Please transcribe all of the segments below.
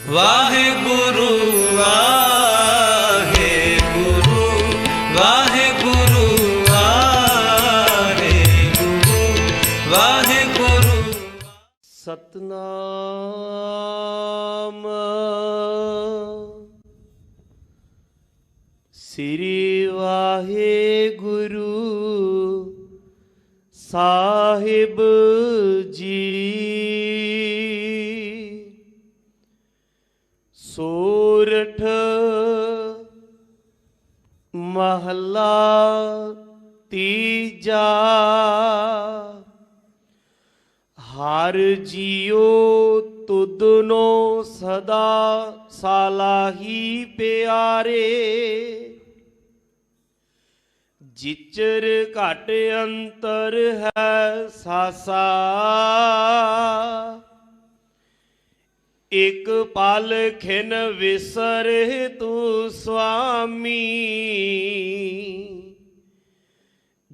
ਵਾਹਿਗੁਰੂ ਵਾਹਿਗੁਰੂ ਵਾਹਿਗੁਰੂ ਵਾਹਿਗੁਰੂ ਵਾਹਿਗੁਰੂ। ਸਤਨਾਮ ਸ੍ਰੀ ਵਾਹਿਗੁਰੂ ਸਾਹਿਬ ਜੀ। ਸੋਰਠ ਮਹਲਾ ਤੀਜਾ। ਹਰ ਜੀਉ ਤੁਧਨੋ ਸਦਾ ਸਾਲਾਹੀ ਪਿਆਰੇ। ਜਿਚਰ ਘਟ ਅੰਤਰ ਹੈ ਸਾਸਾ। ਇਕ ਪਲ ਖਿਨ ਵਿਸਰੇ ਤੂੰ ਸੁਆਮੀ।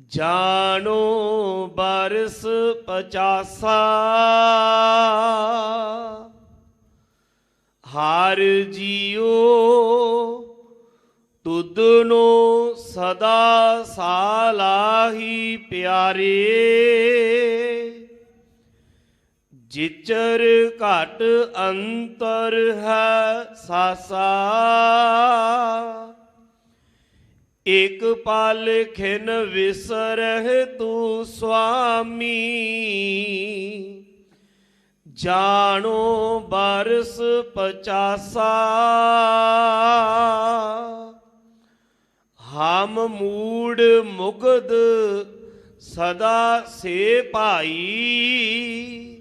ਜਾਣੋ ਬਰਸ 50। ਹਰ ਜੀਉ ਤੁਧਨੋ ਸਦਾ ਸਾਲਾਹੀ ਪਿਆਰੇ। ਜਿਚਰ ਘਟ ਅੰਤਰ ਹੈ ਸਾਸਾ। ਇਕ ਪਲ ਖਿਨ ਵਿਸਰਹਿ ਤੂੰ ਸੁਆਮੀ। ਜਾਣੋ ਬਰਸ 50। ਹਮ ਮੂੜ ਮੁਗਧ ਸਦਾ ਸੇ ਭਾਈ।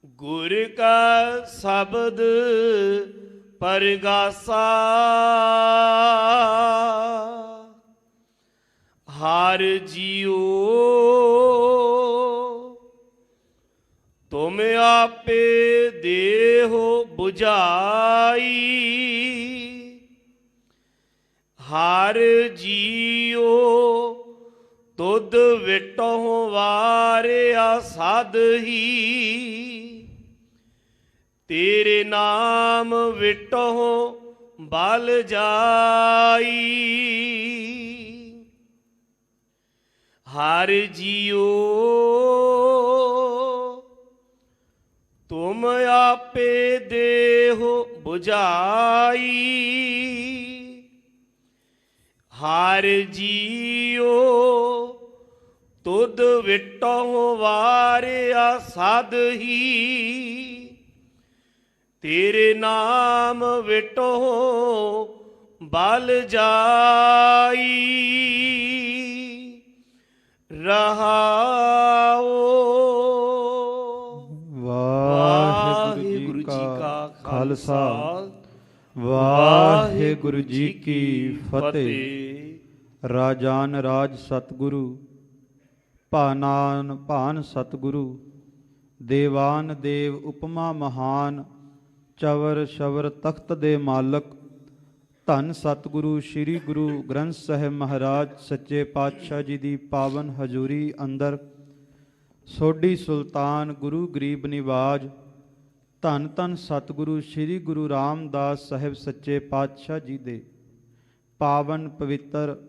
ਗੁਰ ਕਾ ਸ਼ਬਦ ਪਰਗਾਸਾ। ਹਰ ਜੀਉ ਤੁਮ ਆਪੇ ਦੇਹੋ ਬੁਝਾਈ। ਹਰ ਜੀਉ ਤੁਧ ਵਿਟਹੁ ਵਾਰਿਆ ਸਾਧਹੀ। ਤੇਰੇ ਨਾਮ ਵਿਟਹੁ ਬਲ ਜਾਈ। ਹਰ ਜੀਉ ਤੁਮ ਆਪੇ ਦੇਹੋ ਬੁਝਾਈ। ਹਰ ਜੀਉ ਤੁਧ ਵਿਟਹੁ ਵਾਰਿਆ ਸਾਧਹੀ। ਤੇਰੇ ਨਾਮ ਵਿਟਹੁ ਬਲ ਜਾਈ। ਰਹਾਉ। ਵਾਹਿਗੁਰੂ ਜੀ ਕਾ ਖਾਲਸਾ ਵਾਹਿਗੁਰੂ ਜੀ ਕੀ ਫਤਿਹ। ਰਾਜਾਨ ਰਾਜ ਸਤਿਗੁਰੂ ਭਾਨਾਨ ਭਾਨ ਸਤਿਗੁਰੂ। ਦੇਵਾਨ ਦੇਵ ਉਪਮਾ ਮਹਾਨ। ਚਵਰ ਸ਼ਵਰ ਤਖਤ ਦੇ ਮਾਲਕ ਧੰਨ ਸਤਿਗੁਰੂ ਸ੍ਰੀ ਗੁਰੂ ਗ੍ਰੰਥ ਸਾਹਿਬ ਮਹਾਰਾਜ ਸੱਚੇ ਪਾਤਸ਼ਾਹ ਜੀ ਦੀ ਪਾਵਨ ਹਜ਼ੂਰੀ ਅੰਦਰ ਸੋਢੀ ਸੁਲਤਾਨ ਗੁਰੂ ਗਰੀਬ ਨਿਵਾਜ ਧੰਨ ਧੰਨ ਸਤਿਗੁਰੂ ਸ੍ਰੀ ਗੁਰੂ ਰਾਮਦਾਸ ਸਾਹਿਬ ਸੱਚੇ ਪਾਤਸ਼ਾਹ ਜੀ ਦੇ ਪਾਵਨ ਪਵਿੱਤਰ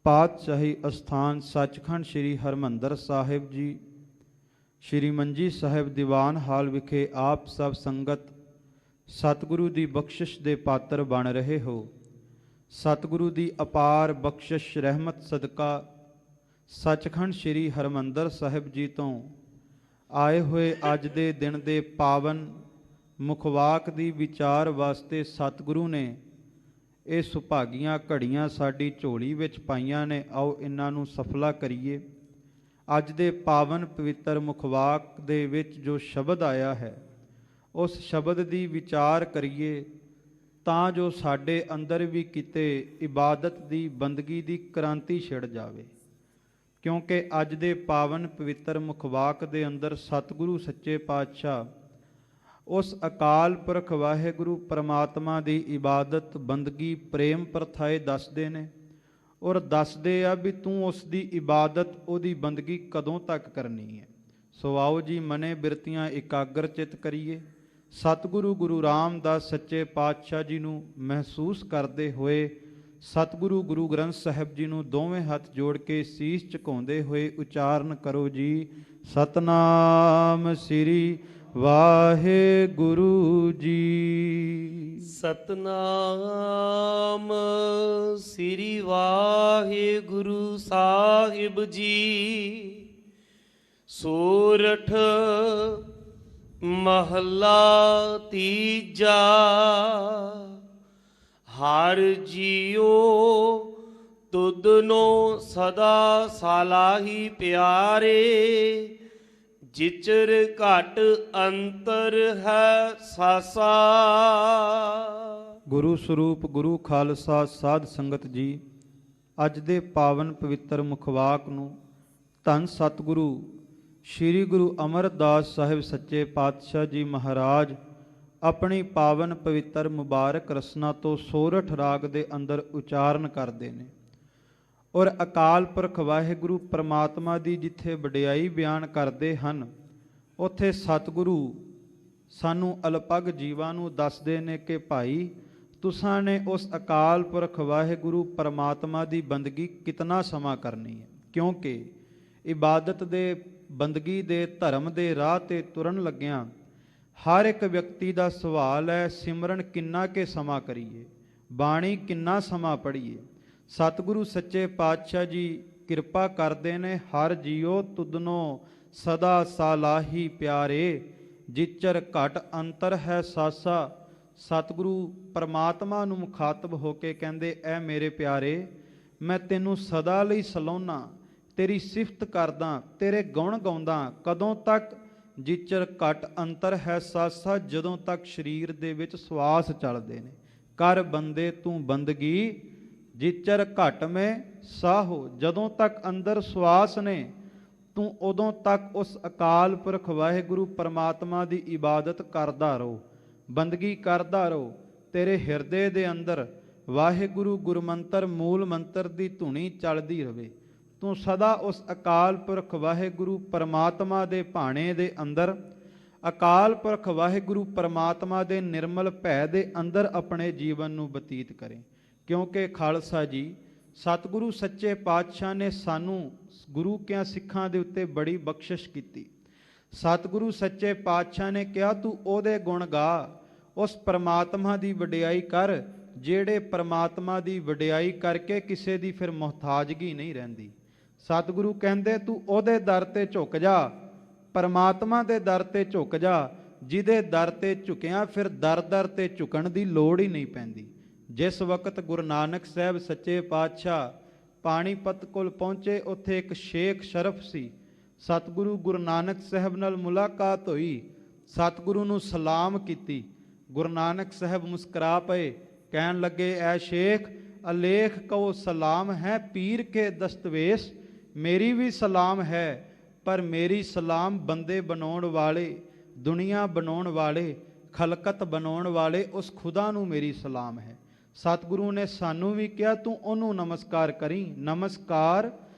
ਪਾਤਸ਼ਾਹੀ ਅਸਥਾਨ ਸੱਚਖੰਡ ਸ੍ਰੀ ਹਰਿਮੰਦਰ ਸਾਹਿਬ ਜੀ ਸ਼੍ਰੀ ਮੰਜੀ ਸਾਹਿਬ ਦੀਵਾਨ ਹਾਲ ਵਿਖੇ ਆਪ ਸਭ ਸੰਗਤ ਸਤਿਗੁਰੂ ਦੀ ਬਖਸ਼ਿਸ਼ ਦੇ ਪਾਤਰ ਬਣ ਰਹੇ ਹੋ। ਸਤਿਗੁਰੂ ਦੀ ਅਪਾਰ ਬਖਸ਼ਿਸ਼ ਰਹਿਮਤ ਸਦਕਾ ਸੱਚਖੰਡ ਸ੍ਰੀ ਹਰਿਮੰਦਰ ਸਾਹਿਬ ਜੀ ਤੋਂ ਆਏ ਹੋਏ ਅੱਜ ਦੇ ਦਿਨ ਦੇ ਪਾਵਨ ਮੁਖਵਾਕ ਦੀ ਵਿਚਾਰ ਵਾਸਤੇ ਸਤਿਗੁਰੂ ਨੇ ਇਹ ਸੁਭਾਗੀਆਂ ਘੜੀਆਂ ਸਾਡੀ ਝੋਲੀ ਵਿੱਚ ਪਾਈਆਂ ਨੇ। ਆਓ ਇਹਨਾਂ ਨੂੰ ਸਫਲਾ ਕਰੀਏ। ਅੱਜ ਦੇ ਪਾਵਨ ਪਵਿੱਤਰ ਮੁਖਵਾਕ ਦੇ ਵਿੱਚ ਜੋ ਸ਼ਬਦ ਆਇਆ ਹੈ ਉਸ ਸ਼ਬਦ ਦੀ ਵਿਚਾਰ ਕਰੀਏ ਤਾਂ ਜੋ ਸਾਡੇ ਅੰਦਰ ਵੀ ਕਿਤੇ ਇਬਾਦਤ ਦੀ ਬੰਦਗੀ ਦੀ ਕ੍ਰਾਂਤੀ ਛਿੜ ਜਾਵੇ। ਕਿਉਂਕਿ ਅੱਜ ਦੇ ਪਾਵਨ ਪਵਿੱਤਰ ਮੁਖਵਾਕ ਦੇ ਅੰਦਰ ਸਤਿਗੁਰੂ ਸੱਚੇ ਪਾਤਸ਼ਾਹ ਉਸ ਅਕਾਲ ਪੁਰਖ ਵਾਹਿਗੁਰੂ ਪਰਮਾਤਮਾ ਦੀ ਇਬਾਦਤ ਬੰਦਗੀ ਪ੍ਰੇਮ ਪ੍ਰਥਾਏ ਦੱਸਦੇ ਨੇ ਔਰ ਦੱਸਦੇ ਆ ਵੀ ਤੂੰ ਉਸ ਦੀ ਇਬਾਦਤ ਉਹਦੀ ਬੰਦਗੀ ਕਦੋਂ ਤੱਕ ਕਰਨੀ ਹੈ। ਸੋ ਆਓ ਜੀ ਮਨੇ ਬਿਰਤੀਆਂ ਇਕਾਗਰ ਚਿੱਤ ਕਰੀਏ ਸਤਿਗੁਰੂ ਗੁਰੂ ਰਾਮਦਾਸ ਸੱਚੇ ਪਾਤਸ਼ਾਹ ਜੀ ਨੂੰ ਮਹਿਸੂਸ ਕਰਦੇ ਹੋਏ ਸਤਿਗੁਰੂ ਗੁਰੂ ਗ੍ਰੰਥ ਸਾਹਿਬ ਜੀ ਨੂੰ ਦੋਵੇਂ ਹੱਥ ਜੋੜ ਕੇ ਸੀਸ ਝੁਕਾਉਂਦੇ ਹੋਏ ਉਚਾਰਨ ਕਰੋ ਜੀ। ਸਤਨਾਮ ਸ੍ਰੀ ਵਾਹਿਗੁਰੂ ਜੀ। ਸਤਨਾਮ ਸ੍ਰੀ ਵਾਹਿਗੁਰੂ ਸਾਹਿਬ ਜੀ। ਸੋਰਠ ਮਹੱਲਾ ਤੀਜਾ। ਹਰ ਜੀਓ ਤੁਧਨੋ ਸਦਾ ਸਾਲਾਹੀ ਪਿਆਰੇ। ਜਿਚਰ ਘਟ ਅੰਤਰ ਹੈ ਸਾਸਾ। ਗੁਰੂ ਸਰੂਪ ਗੁਰੂ ਖਾਲਸਾ ਸਾਧ ਸੰਗਤ ਜੀ, ਅੱਜ ਦੇ ਪਾਵਨ ਪਵਿੱਤਰ ਮੁਖਵਾਕ ਨੂੰ ਧੰਨ ਸਤਿਗੁਰੂ ਸ੍ਰੀ ਗੁਰੂ ਅਮਰਦਾਸ ਸਾਹਿਬ ਸੱਚੇ ਪਾਤਸ਼ਾਹ ਜੀ ਮਹਾਰਾਜ ਆਪਣੀ ਪਾਵਨ ਪਵਿੱਤਰ ਮੁਬਾਰਕ ਰਸਨਾ ਤੋਂ ਸੋਰਠ ਰਾਗ ਦੇ ਅੰਦਰ ਉਚਾਰਨ ਕਰਦੇ ਨੇ। ਔਰ ਅਕਾਲ ਪੁਰਖ ਵਾਹਿਗੁਰੂ ਪ੍ਰਮਾਤਮਾ ਦੀ ਜਿੱਥੇ ਵਡਿਆਈ ਬਿਆਨ ਕਰਦੇ ਹਨ, ਉੱਥੇ ਸਤਿਗੁਰੂ ਸਾਨੂੰ ਅਲਪਗ ਜੀਵਾਂ ਨੂੰ ਦੱਸਦੇ ਨੇ ਕਿ ਭਾਈ ਤੁਸਾਂ ਨੇ ਉਸ ਅਕਾਲ ਪੁਰਖ ਵਾਹਿਗੁਰੂ ਪ੍ਰਮਾਤਮਾ ਦੀ ਬੰਦਗੀ ਕਿਤਨਾ ਸਮਾਂ ਕਰਨੀ ਹੈ। ਕਿਉਂਕਿ ਇਬਾਦਤ ਦੇ ਬੰਦਗੀ ਦੇ ਧਰਮ ਦੇ ਰਾਹ ਤੇ ਤੁਰਨ ਲੱਗਿਆਂ ਹਰ ਇੱਕ ਵਿਅਕਤੀ ਦਾ ਸਵਾਲ ਹੈ, ਸਿਮਰਨ ਕਿੰਨਾ ਕੇ ਸਮਾਂ ਕਰੀਏ, ਬਾਣੀ ਕਿੰਨਾ ਸਮਾਂ ਪੜ੍ਹੀਏ। ਸਤਿਗੁਰੂ ਸੱਚੇ ਪਾਤਸ਼ਾਹ ਜੀ ਕਿਰਪਾ ਕਰਦੇ ਨੇ, ਹਰ ਜੀਓ ਤੁਧਨੋ ਸਦਾ ਸਾਲਾਹੀ ਪਿਆਰੇ। ਜਿਚਰ ਘਟ ਅੰਤਰ ਹੈ ਸਾਸਾ। ਸਤਿਗੁਰੂ ਪਰਮਾਤਮਾ ਨੂੰ ਮੁਖਾਤਬ ਹੋ ਕੇ ਕਹਿੰਦੇ, ਐ ਮੇਰੇ ਪਿਆਰੇ, ਮੈਂ ਤੈਨੂੰ ਸਦਾ ਲਈ ਸਲਾਹੁਣਾ, ਤੇਰੀ ਸਿਫਤ ਕਰਦਾ, ਤੇਰੇ ਗੁਣ ਗਾਉਂਦਾ। ਕਦੋਂ ਤੱਕ? ਜਿਚਰ ਘਟ ਅੰਤਰ ਹੈ ਸਾਸਾ, ਜਦੋਂ ਤੱਕ ਸਰੀਰ ਦੇ ਵਿੱਚ ਸਵਾਸ ਚੱਲਦੇ ਨੇ। ਕਰ ਬੰਦੇ ਤੂੰ ਬੰਦਗੀ ਜਿਚਰ ਘਟ ਮੈਂ ਸਾਹੋ। ਜਦੋਂ ਤੱਕ ਅੰਦਰ ਸਵਾਸ ਨੇ ਤੂੰ ਉਦੋਂ ਤੱਕ ਉਸ ਅਕਾਲ ਪੁਰਖ ਵਾਹਿਗੁਰੂ ਪਰਮਾਤਮਾ ਦੀ ਇਬਾਦਤ ਕਰਦਾ ਰਹੋ, ਬੰਦਗੀ ਕਰਦਾ ਰਹੋ। ਤੇਰੇ ਹਿਰਦੇ ਦੇ ਅੰਦਰ ਵਾਹਿਗੁਰੂ ਗੁਰਮੰਤਰ ਮੂਲ ਮੰਤਰ ਦੀ ਧੁਨੀ ਚੱਲਦੀ ਰਵੇ। ਤੂੰ ਸਦਾ ਉਸ ਅਕਾਲ ਪੁਰਖ ਵਾਹਿਗੁਰੂ ਪਰਮਾਤਮਾ ਦੇ ਭਾਣੇ ਦੇ ਅੰਦਰ, ਅਕਾਲ ਪੁਰਖ ਵਾਹਿਗੁਰੂ ਪਰਮਾਤਮਾ ਦੇ ਨਿਰਮਲ ਭੈ ਦੇ ਅੰਦਰ ਆਪਣੇ ਜੀਵਨ ਨੂੰ ਬਤੀਤ ਕਰੇ। ਕਿਉਂਕਿ ਖਾਲਸਾ ਜੀ, ਸਤਿਗੁਰੂ ਸੱਚੇ ਪਾਤਸ਼ਾਹ ਨੇ ਸਾਨੂੰ ਗੁਰੂ ਕਿਆਂ ਸਿੱਖਾਂ ਦੇ ਉੱਤੇ ਬੜੀ ਬਖਸ਼ਿਸ਼ ਕੀਤੀ। ਸਤਿਗੁਰੂ ਸੱਚੇ ਪਾਤਸ਼ਾਹ ਨੇ ਕਿਹਾ, ਤੂੰ ਉਹਦੇ ਗੁਣ ਗਾ, ਉਸ ਪਰਮਾਤਮਾ ਦੀ ਵਡਿਆਈ ਕਰ, ਜਿਹੜੇ ਪਰਮਾਤਮਾ ਦੀ ਵਡਿਆਈ ਕਰਕੇ ਕਿਸੇ ਦੀ ਫਿਰ ਮੁਹਤਾਜਗੀ ਨਹੀਂ ਰਹਿੰਦੀ। ਸਤਿਗੁਰੂ ਕਹਿੰਦੇ, ਤੂੰ ਉਹਦੇ ਦਰ ਤੇ ਝੁਕ ਜਾ, ਪਰਮਾਤਮਾ ਦੇ ਦਰ ਤੇ ਝੁਕ ਜਾ, ਜਿਹਦੇ ਦਰ ਤੇ ਝੁਕਿਆ ਫਿਰ ਦਰ ਦਰ ਤੇ ਝੁਕਣ ਦੀ ਲੋੜ ਹੀ ਨਹੀਂ ਪੈਂਦੀ। ਜਿਸ ਵਕਤ ਗੁਰੂ ਨਾਨਕ ਸਾਹਿਬ ਸੱਚੇ ਪਾਤਸ਼ਾਹ ਪਾਣੀਪਤ ਕੋਲ ਪਹੁੰਚੇ, ਉੱਥੇ ਇੱਕ ਸ਼ੇਖ ਸ਼ਰਫ ਸੀ। ਸਤਿਗੁਰੂ ਗੁਰੂ ਨਾਨਕ ਸਾਹਿਬ ਨਾਲ ਮੁਲਾਕਾਤ ਹੋਈ, ਸਤਿਗੁਰੂ ਨੂੰ ਸਲਾਮ ਕੀਤੀ। ਗੁਰੂ ਨਾਨਕ ਸਾਹਿਬ ਮੁਸਕਰਾ ਪਏ, ਕਹਿਣ ਲੱਗੇ, ਐ ਸ਼ੇਖ, ਅਲੇਖ ਕਹੋ ਸਲਾਮ ਹੈ ਪੀਰ ਕੇ ਦਸਤਵੇਸ਼। ਮੇਰੀ ਵੀ ਸਲਾਮ ਹੈ, ਪਰ ਮੇਰੀ ਸਲਾਮ ਬੰਦੇ ਬਣਾਉਣ ਵਾਲੇ, ਦੁਨੀਆ ਬਣਾਉਣ ਵਾਲੇ, ਖਲਕਤ ਬਣਾਉਣ ਵਾਲੇ ਉਸ ਖੁਦਾ ਨੂੰ ਮੇਰੀ ਸਲਾਮ ਹੈ। ਸਤਿਗੁਰੂ ਨੇ ਸਾਨੂੰ ਵੀ ਕਿਹਾ, ਤੂੰ ਉਹਨੂੰ ਨਮਸਕਾਰ ਕਰੀ। ਨਮਸਕਾਰ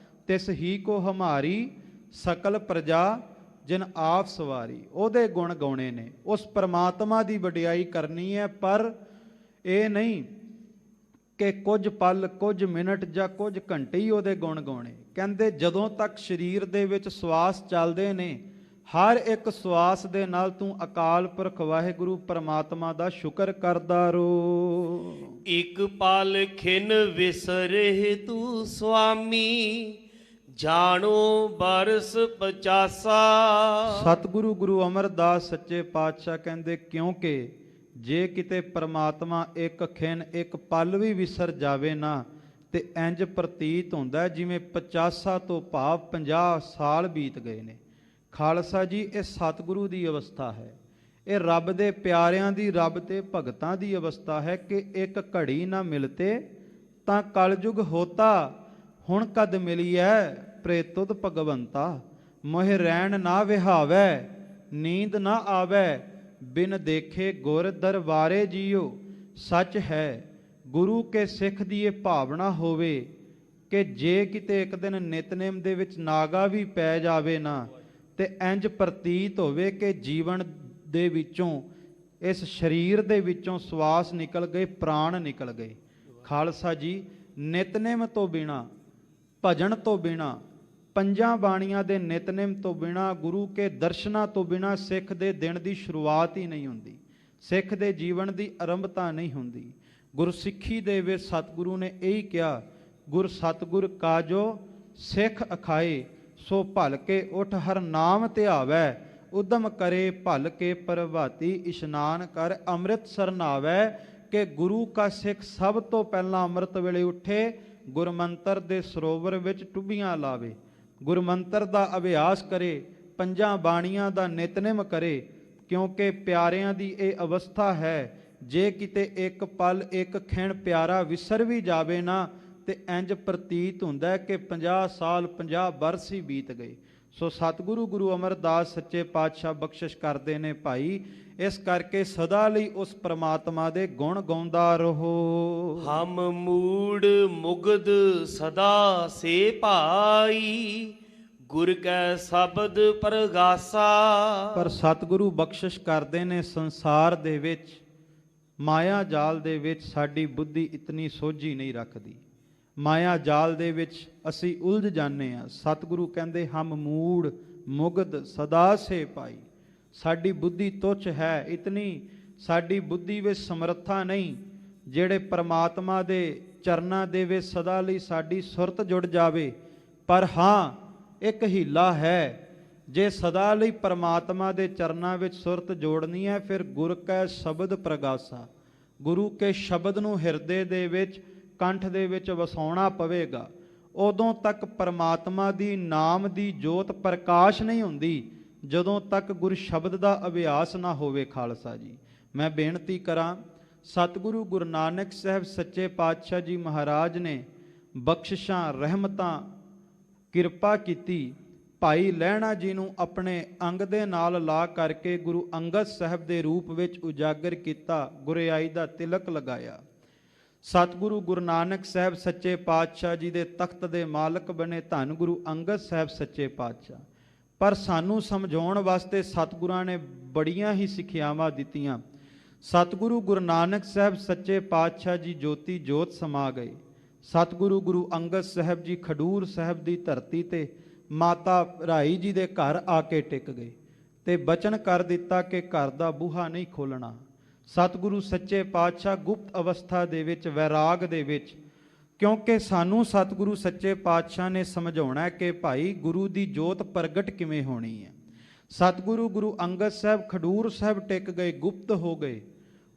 ਤਿਸ ਹੀ ਕੋ ਹਮਾਰੀ ਸਕਲ ਪ੍ਰਜਾ ਜਿਨ ਆਪ ਸਵਾਰੀ। ਉਹਦੇ ਗੁਣ ਗਾਉਣੇ ਨੇ, ਉਸ ਪਰਮਾਤਮਾ ਦੀ ਵਡਿਆਈ ਕਰਨੀ ਹੈ। ਪਰ ਇਹ ਨਹੀਂ ਕਿ ਕੁਝ ਪਲ, ਕੁਝ ਮਿੰਟ ਜਾਂ ਕੁਝ ਘੰਟੇ ਹੀ ਉਹਦੇ ਗੁਣ ਗਾਉਣੇ। ਕਹਿੰਦੇ ਜਦੋਂ ਤੱਕ ਸਰੀਰ ਦੇ ਵਿੱਚ ਸਵਾਸ ਚੱਲਦੇ ਨੇ, ਹਰ ਇੱਕ ਸਵਾਸ ਦੇ ਨਾਲ ਤੂੰ ਅਕਾਲ ਪੁਰਖ ਵਾਹਿਗੁਰੂ ਪਰਮਾਤਮਾ ਦਾ ਸ਼ੁਕਰ ਕਰਦਾ ਰੋ। ਇੱਕ ਪਲ ਖਿਨ ਵਿਸਰੇ ਤੂੰ ਸੁਆਮੀ, ਜਾਣੋ ਬਰਸ 50। ਸਤਿਗੁਰੂ ਗੁਰੂ ਅਮਰਦਾਸ ਸੱਚੇ ਪਾਤਸ਼ਾਹ ਕਹਿੰਦੇ, ਕਿਉਂਕਿ ਜੇ ਕਿਤੇ ਪਰਮਾਤਮਾ ਇੱਕ ਖਿਨ, ਇੱਕ ਪਲ ਵੀ ਵਿਸਰ ਜਾਵੇ ਨਾ, ਤੇ ਇੰਜ ਪ੍ਰਤੀਤ ਹੁੰਦਾ ਜਿਵੇਂ 50 ਤੋਂ ਭਾਵ 50 ਸਾਲ ਬੀਤ ਗਏ ਨੇ। ਖਾਲਸਾ ਜੀ, ਇਹ ਸਤਿਗੁਰੂ ਦੀ ਅਵਸਥਾ ਹੈ, ਇਹ ਰੱਬ ਦੇ ਪਿਆਰਿਆਂ ਦੀ, ਰੱਬ ਦੇ ਭਗਤਾਂ ਦੀ ਅਵਸਥਾ ਹੈ ਕਿ ਇੱਕ ਘੜੀ ਨਾ ਮਿਲਤੇ ਤਾਂ ਕਲਯੁਗ ਹੋਤਾ। ਹੁਣ ਕਦ ਮਿਲੀਐ ਪ੍ਰੇਤੁਦ ਭਗਵੰਤਾ। ਮੋਹਿ ਰਹਿਣ ਨਾ ਵਿਹਾਵੈ, ਨੀਂਦ ਨਾ ਆਵੈ, ਬਿਨ ਦੇਖੇ ਗੁਰ ਦਰਬਾਰੇ ਜੀਓ। ਸੱਚ ਹੈ ਗੁਰੂ ਕੇ ਸਿੱਖ ਦੀ ਇਹ ਭਾਵਨਾ ਹੋਵੇ ਕਿ ਜੇ ਕਿਤੇ ਇੱਕ ਦਿਨ ਨਿਤਨੇਮ ਦੇ ਵਿੱਚ ਨਾਗਾ ਵੀ ਪੈ ਜਾਵੇ ਨਾ, ਤੇ ਇੰਜ ਪ੍ਰਤੀਤ ਹੋਵੇ ਕਿ ਜੀਵਨ ਦੇ ਵਿੱਚੋਂ ਇਸ ਸਰੀਰ ਦੇ ਵਿੱਚੋਂ ਸਵਾਸ ਨਿਕਲ ਗਏ, ਪ੍ਰਾਣ ਨਿਕਲ ਗਏ। ਖਾਲਸਾ ਜੀ, ਨਿਤਨੇਮ ਤੋਂ ਬਿਨਾ, ਭਜਨ ਤੋਂ ਬਿਨਾ, ਪੰਜਾਂ ਬਾਣੀਆਂ ਦੇ ਨਿਤਨੇਮ ਤੋਂ ਬਿਨਾ, ਗੁਰੂ ਕੇ ਦਰਸ਼ਨਾਂ ਤੋਂ ਬਿਨਾ ਸਿੱਖ ਦੇ ਦਿਨ ਦੀ ਸ਼ੁਰੂਆਤ ਹੀ ਨਹੀਂ ਹੁੰਦੀ, ਸਿੱਖ ਦੇ ਜੀਵਨ ਦੀ ਆਰੰਭਤਾ ਨਹੀਂ ਹੁੰਦੀ। ਗੁਰਸਿੱਖੀ ਦੇ ਵਿੱਚ ਸਤਿਗੁਰੂ ਨੇ ਇਹੀ ਕਿਹਾ, ਗੁਰ ਸਤਿਗੁਰ ਕਾਜੋ ਸਿੱਖ ਅਖਾਏ, ਸੋ ਭਲ ਕੇ ਉਠ ਹਰ ਨਾਮ ਧਿਆਵੈ, ਉਦਮ ਕਰੇ ਭਲ ਕੇ ਪ੍ਰਭਾਤੀ, ਇਸ਼ਨਾਨ ਕਰ ਅੰਮ੍ਰਿਤ ਸਰਨਾਵੈ। ਕਿ ਗੁਰੂ ਕਾ ਸਿੱਖ ਸਭ ਤੋਂ ਪਹਿਲਾਂ ਅੰਮ੍ਰਿਤ ਵੇਲੇ ਉੱਠੇ, ਗੁਰਮੰਤਰ ਦੇ ਸਰੋਵਰ ਵਿੱਚ ਟੁੱਬੀਆਂ ਲਾਵੇ, ਗੁਰਮੰਤਰ ਦਾ ਅਭਿਆਸ ਕਰੇ, ਪੰਜਾਂ ਬਾਣੀਆਂ ਦਾ ਨਿਤਨੇਮ ਕਰੇ। ਕਿਉਂਕਿ ਪਿਆਰਿਆਂ ਦੀ ਇਹ ਅਵਸਥਾ ਹੈ, ਜੇ ਕਿਤੇ ਇੱਕ ਪਲ ਇੱਕ ਖਿਣ ਪਿਆਰਾ ਵਿਸਰ ਵੀ ਜਾਵੇ ਨਾ, ਤੇ ਇੰਜ ਪ੍ਰਤੀਤ ਹੁੰਦਾ ਕਿ 50 ਸਾਲ 50 ਬਰਸ ਹੀ ਬੀਤ ਗਏ। ਸੋ ਸਤਿਗੁਰੂ ਗੁਰੂ ਅਮਰਦਾਸ ਸੱਚੇ ਪਾਤਸ਼ਾਹ ਬਖਸ਼ਿਸ਼ ਕਰਦੇ ਨੇ ਭਾਈ, ਇਸ ਕਰਕੇ ਸਦਾ ਲਈ ਉਸ ਪ੍ਰਮਾਤਮਾ ਦੇ ਗੁਣ ਗਾਉਂਦਾ ਰਹੋ। ਹਮ ਮੂੜ ਮੁਗਧ ਸਦਾ ਸੇ ਭਾਈ, ਗੁਰ ਕੈ ਸ਼ਬਦ ਪ੍ਰਗਾਸਾ। ਪਰ ਸਤਿਗੁਰੂ ਬਖਸ਼ਿਸ਼ ਕਰਦੇ ਨੇ, ਸੰਸਾਰ ਦੇ ਵਿੱਚ ਮਾਇਆ ਜਾਲ ਦੇ ਵਿੱਚ ਸਾਡੀ ਬੁੱਧੀ ਇਤਨੀ ਸੋਝੀ ਨਹੀਂ ਰੱਖਦੀ, ਮਾਇਆ ਜਾਲ ਦੇ ਵਿੱਚ ਅਸੀਂ ਉਲਝ ਜਾਂਦੇ ਹਾਂ। ਸਤਿਗੁਰੂ ਕਹਿੰਦੇ ਹਮ ਮੂੜ ਮੁਗਧ ਸਦਾ ਸੇ ਪਾਈ, ਸਾਡੀ ਬੁੱਧੀ ਤੁੱਛ ਹੈ, ਇਤਨੀ ਸਾਡੀ ਬੁੱਧੀ ਵਿੱਚ ਸਮਰੱਥਾ ਨਹੀਂ ਜਿਹੜੇ ਪਰਮਾਤਮਾ ਦੇ ਚਰਨਾਂ ਦੇ ਵਿੱਚ ਸਦਾ ਲਈ ਸਾਡੀ ਸੁਰਤ ਜੁੜ ਜਾਵੇ। ਪਰ ਹਾਂ, ਇੱਕ ਹੀਲਾ ਹੈ, ਜੇ ਸਦਾ ਲਈ ਪਰਮਾਤਮਾ ਦੇ ਚਰਨਾਂ ਵਿੱਚ ਸੁਰਤ ਜੋੜਨੀ ਹੈ, ਫਿਰ ਗੁਰ ਕੈ ਸ਼ਬਦ ਪ੍ਰਗਾਸਾ, ਗੁਰੂ ਕੇ ਸ਼ਬਦ ਨੂੰ ਹਿਰਦੇ ਦੇ ਵਿੱਚ, ਕੰਠ ਦੇ ਵਿੱਚ ਵਸਾਉਣਾ ਪਵੇਗਾ। ਉਦੋਂ ਤੱਕ ਪਰਮਾਤਮਾ ਦੀ ਨਾਮ ਦੀ ਜੋਤ ਪ੍ਰਕਾਸ਼ ਨਹੀਂ ਹੁੰਦੀ, ਜਦੋਂ ਤੱਕ ਗੁਰ ਸ਼ਬਦ ਦਾ ਅਭਿਆਸ ਨਾ ਹੋਵੇ। ਖਾਲਸਾ ਜੀ, ਮੈਂ ਬੇਨਤੀ ਕਰਾਂ, ਸਤਿਗੁਰੂ ਗੁਰੂ ਨਾਨਕ ਸਾਹਿਬ ਸੱਚੇ ਪਾਤਸ਼ਾਹ ਜੀ ਮਹਾਰਾਜ ਨੇ ਬਖਸ਼ਿਸ਼ਾਂ, ਰਹਿਮਤਾਂ, ਕਿਰਪਾ ਕੀਤੀ। ਭਾਈ ਲਹਿਣਾ ਜੀ ਨੂੰ ਆਪਣੇ ਅੰਗ ਦੇ ਨਾਲ ਲਾ ਕਰਕੇ ਗੁਰੂ ਅੰਗਦ ਸਾਹਿਬ ਦੇ ਰੂਪ ਵਿੱਚ ਉਜਾਗਰ ਕੀਤਾ, ਗੁਰਿਆਈ ਦਾ ਤਿਲਕ ਲਗਾਇਆ। ਸਤਿਗੁਰੂ ਗੁਰੂ ਨਾਨਕ ਸਾਹਿਬ ਸੱਚੇ ਪਾਤਸ਼ਾਹ ਜੀ ਦੇ ਤਖਤ ਦੇ ਮਾਲਕ ਬਣੇ ਧੰਨ ਗੁਰੂ ਅੰਗਦ ਸਾਹਿਬ ਸੱਚੇ ਪਾਤਸ਼ਾਹ। ਪਰ ਸਾਨੂੰ ਸਮਝਾਉਣ ਵਾਸਤੇ ਸਤਿਗੁਰਾਂ ਨੇ ਬੜੀਆਂ ਹੀ ਸਿੱਖਿਆਵਾਂ ਦਿੱਤੀਆਂ। ਸਤਿਗੁਰੂ ਗੁਰੂ ਨਾਨਕ ਸਾਹਿਬ ਸੱਚੇ ਪਾਤਸ਼ਾਹ ਜੀ ਜੋਤੀ ਜੋਤ ਸਮਾ ਗਏ। ਸਤਿਗੁਰੂ ਗੁਰੂ ਅੰਗਦ ਸਾਹਿਬ ਜੀ ਖਡੂਰ ਸਾਹਿਬ ਦੀ ਧਰਤੀ ਤੇ ਮਾਤਾ ਰਾਈ ਜੀ ਦੇ ਘਰ ਆ ਕੇ ਟਿਕ ਗਏ ਤੇ ਬਚਨ ਕਰ ਦਿੱਤਾ ਕਿ ਘਰ ਦਾ ਬੂਹਾ ਨਹੀਂ ਖੋਲਣਾ। ਸਤਿਗੁਰੂ ਸੱਚੇ ਪਾਤਸ਼ਾਹ ਗੁਪਤ ਅਵਸਥਾ ਦੇ ਵਿੱਚ, ਵੈਰਾਗ ਦੇ ਵਿੱਚ, ਕਿਉਂਕਿ ਸਾਨੂੰ ਸਤਿਗੁਰੂ ਸੱਚੇ ਪਾਤਸ਼ਾਹ ਨੇ ਸਮਝਾਉਣਾ ਕਿ ਭਾਈ ਗੁਰੂ ਦੀ ਜੋਤ ਪ੍ਰਗਟ ਕਿਵੇਂ ਹੋਣੀ ਹੈ। ਸਤਿਗੁਰੂ ਗੁਰੂ ਅੰਗਦ ਸਾਹਿਬ ਖਡੂਰ ਸਾਹਿਬ ਟਿਕ ਗਏ, ਗੁਪਤ ਹੋ ਗਏ।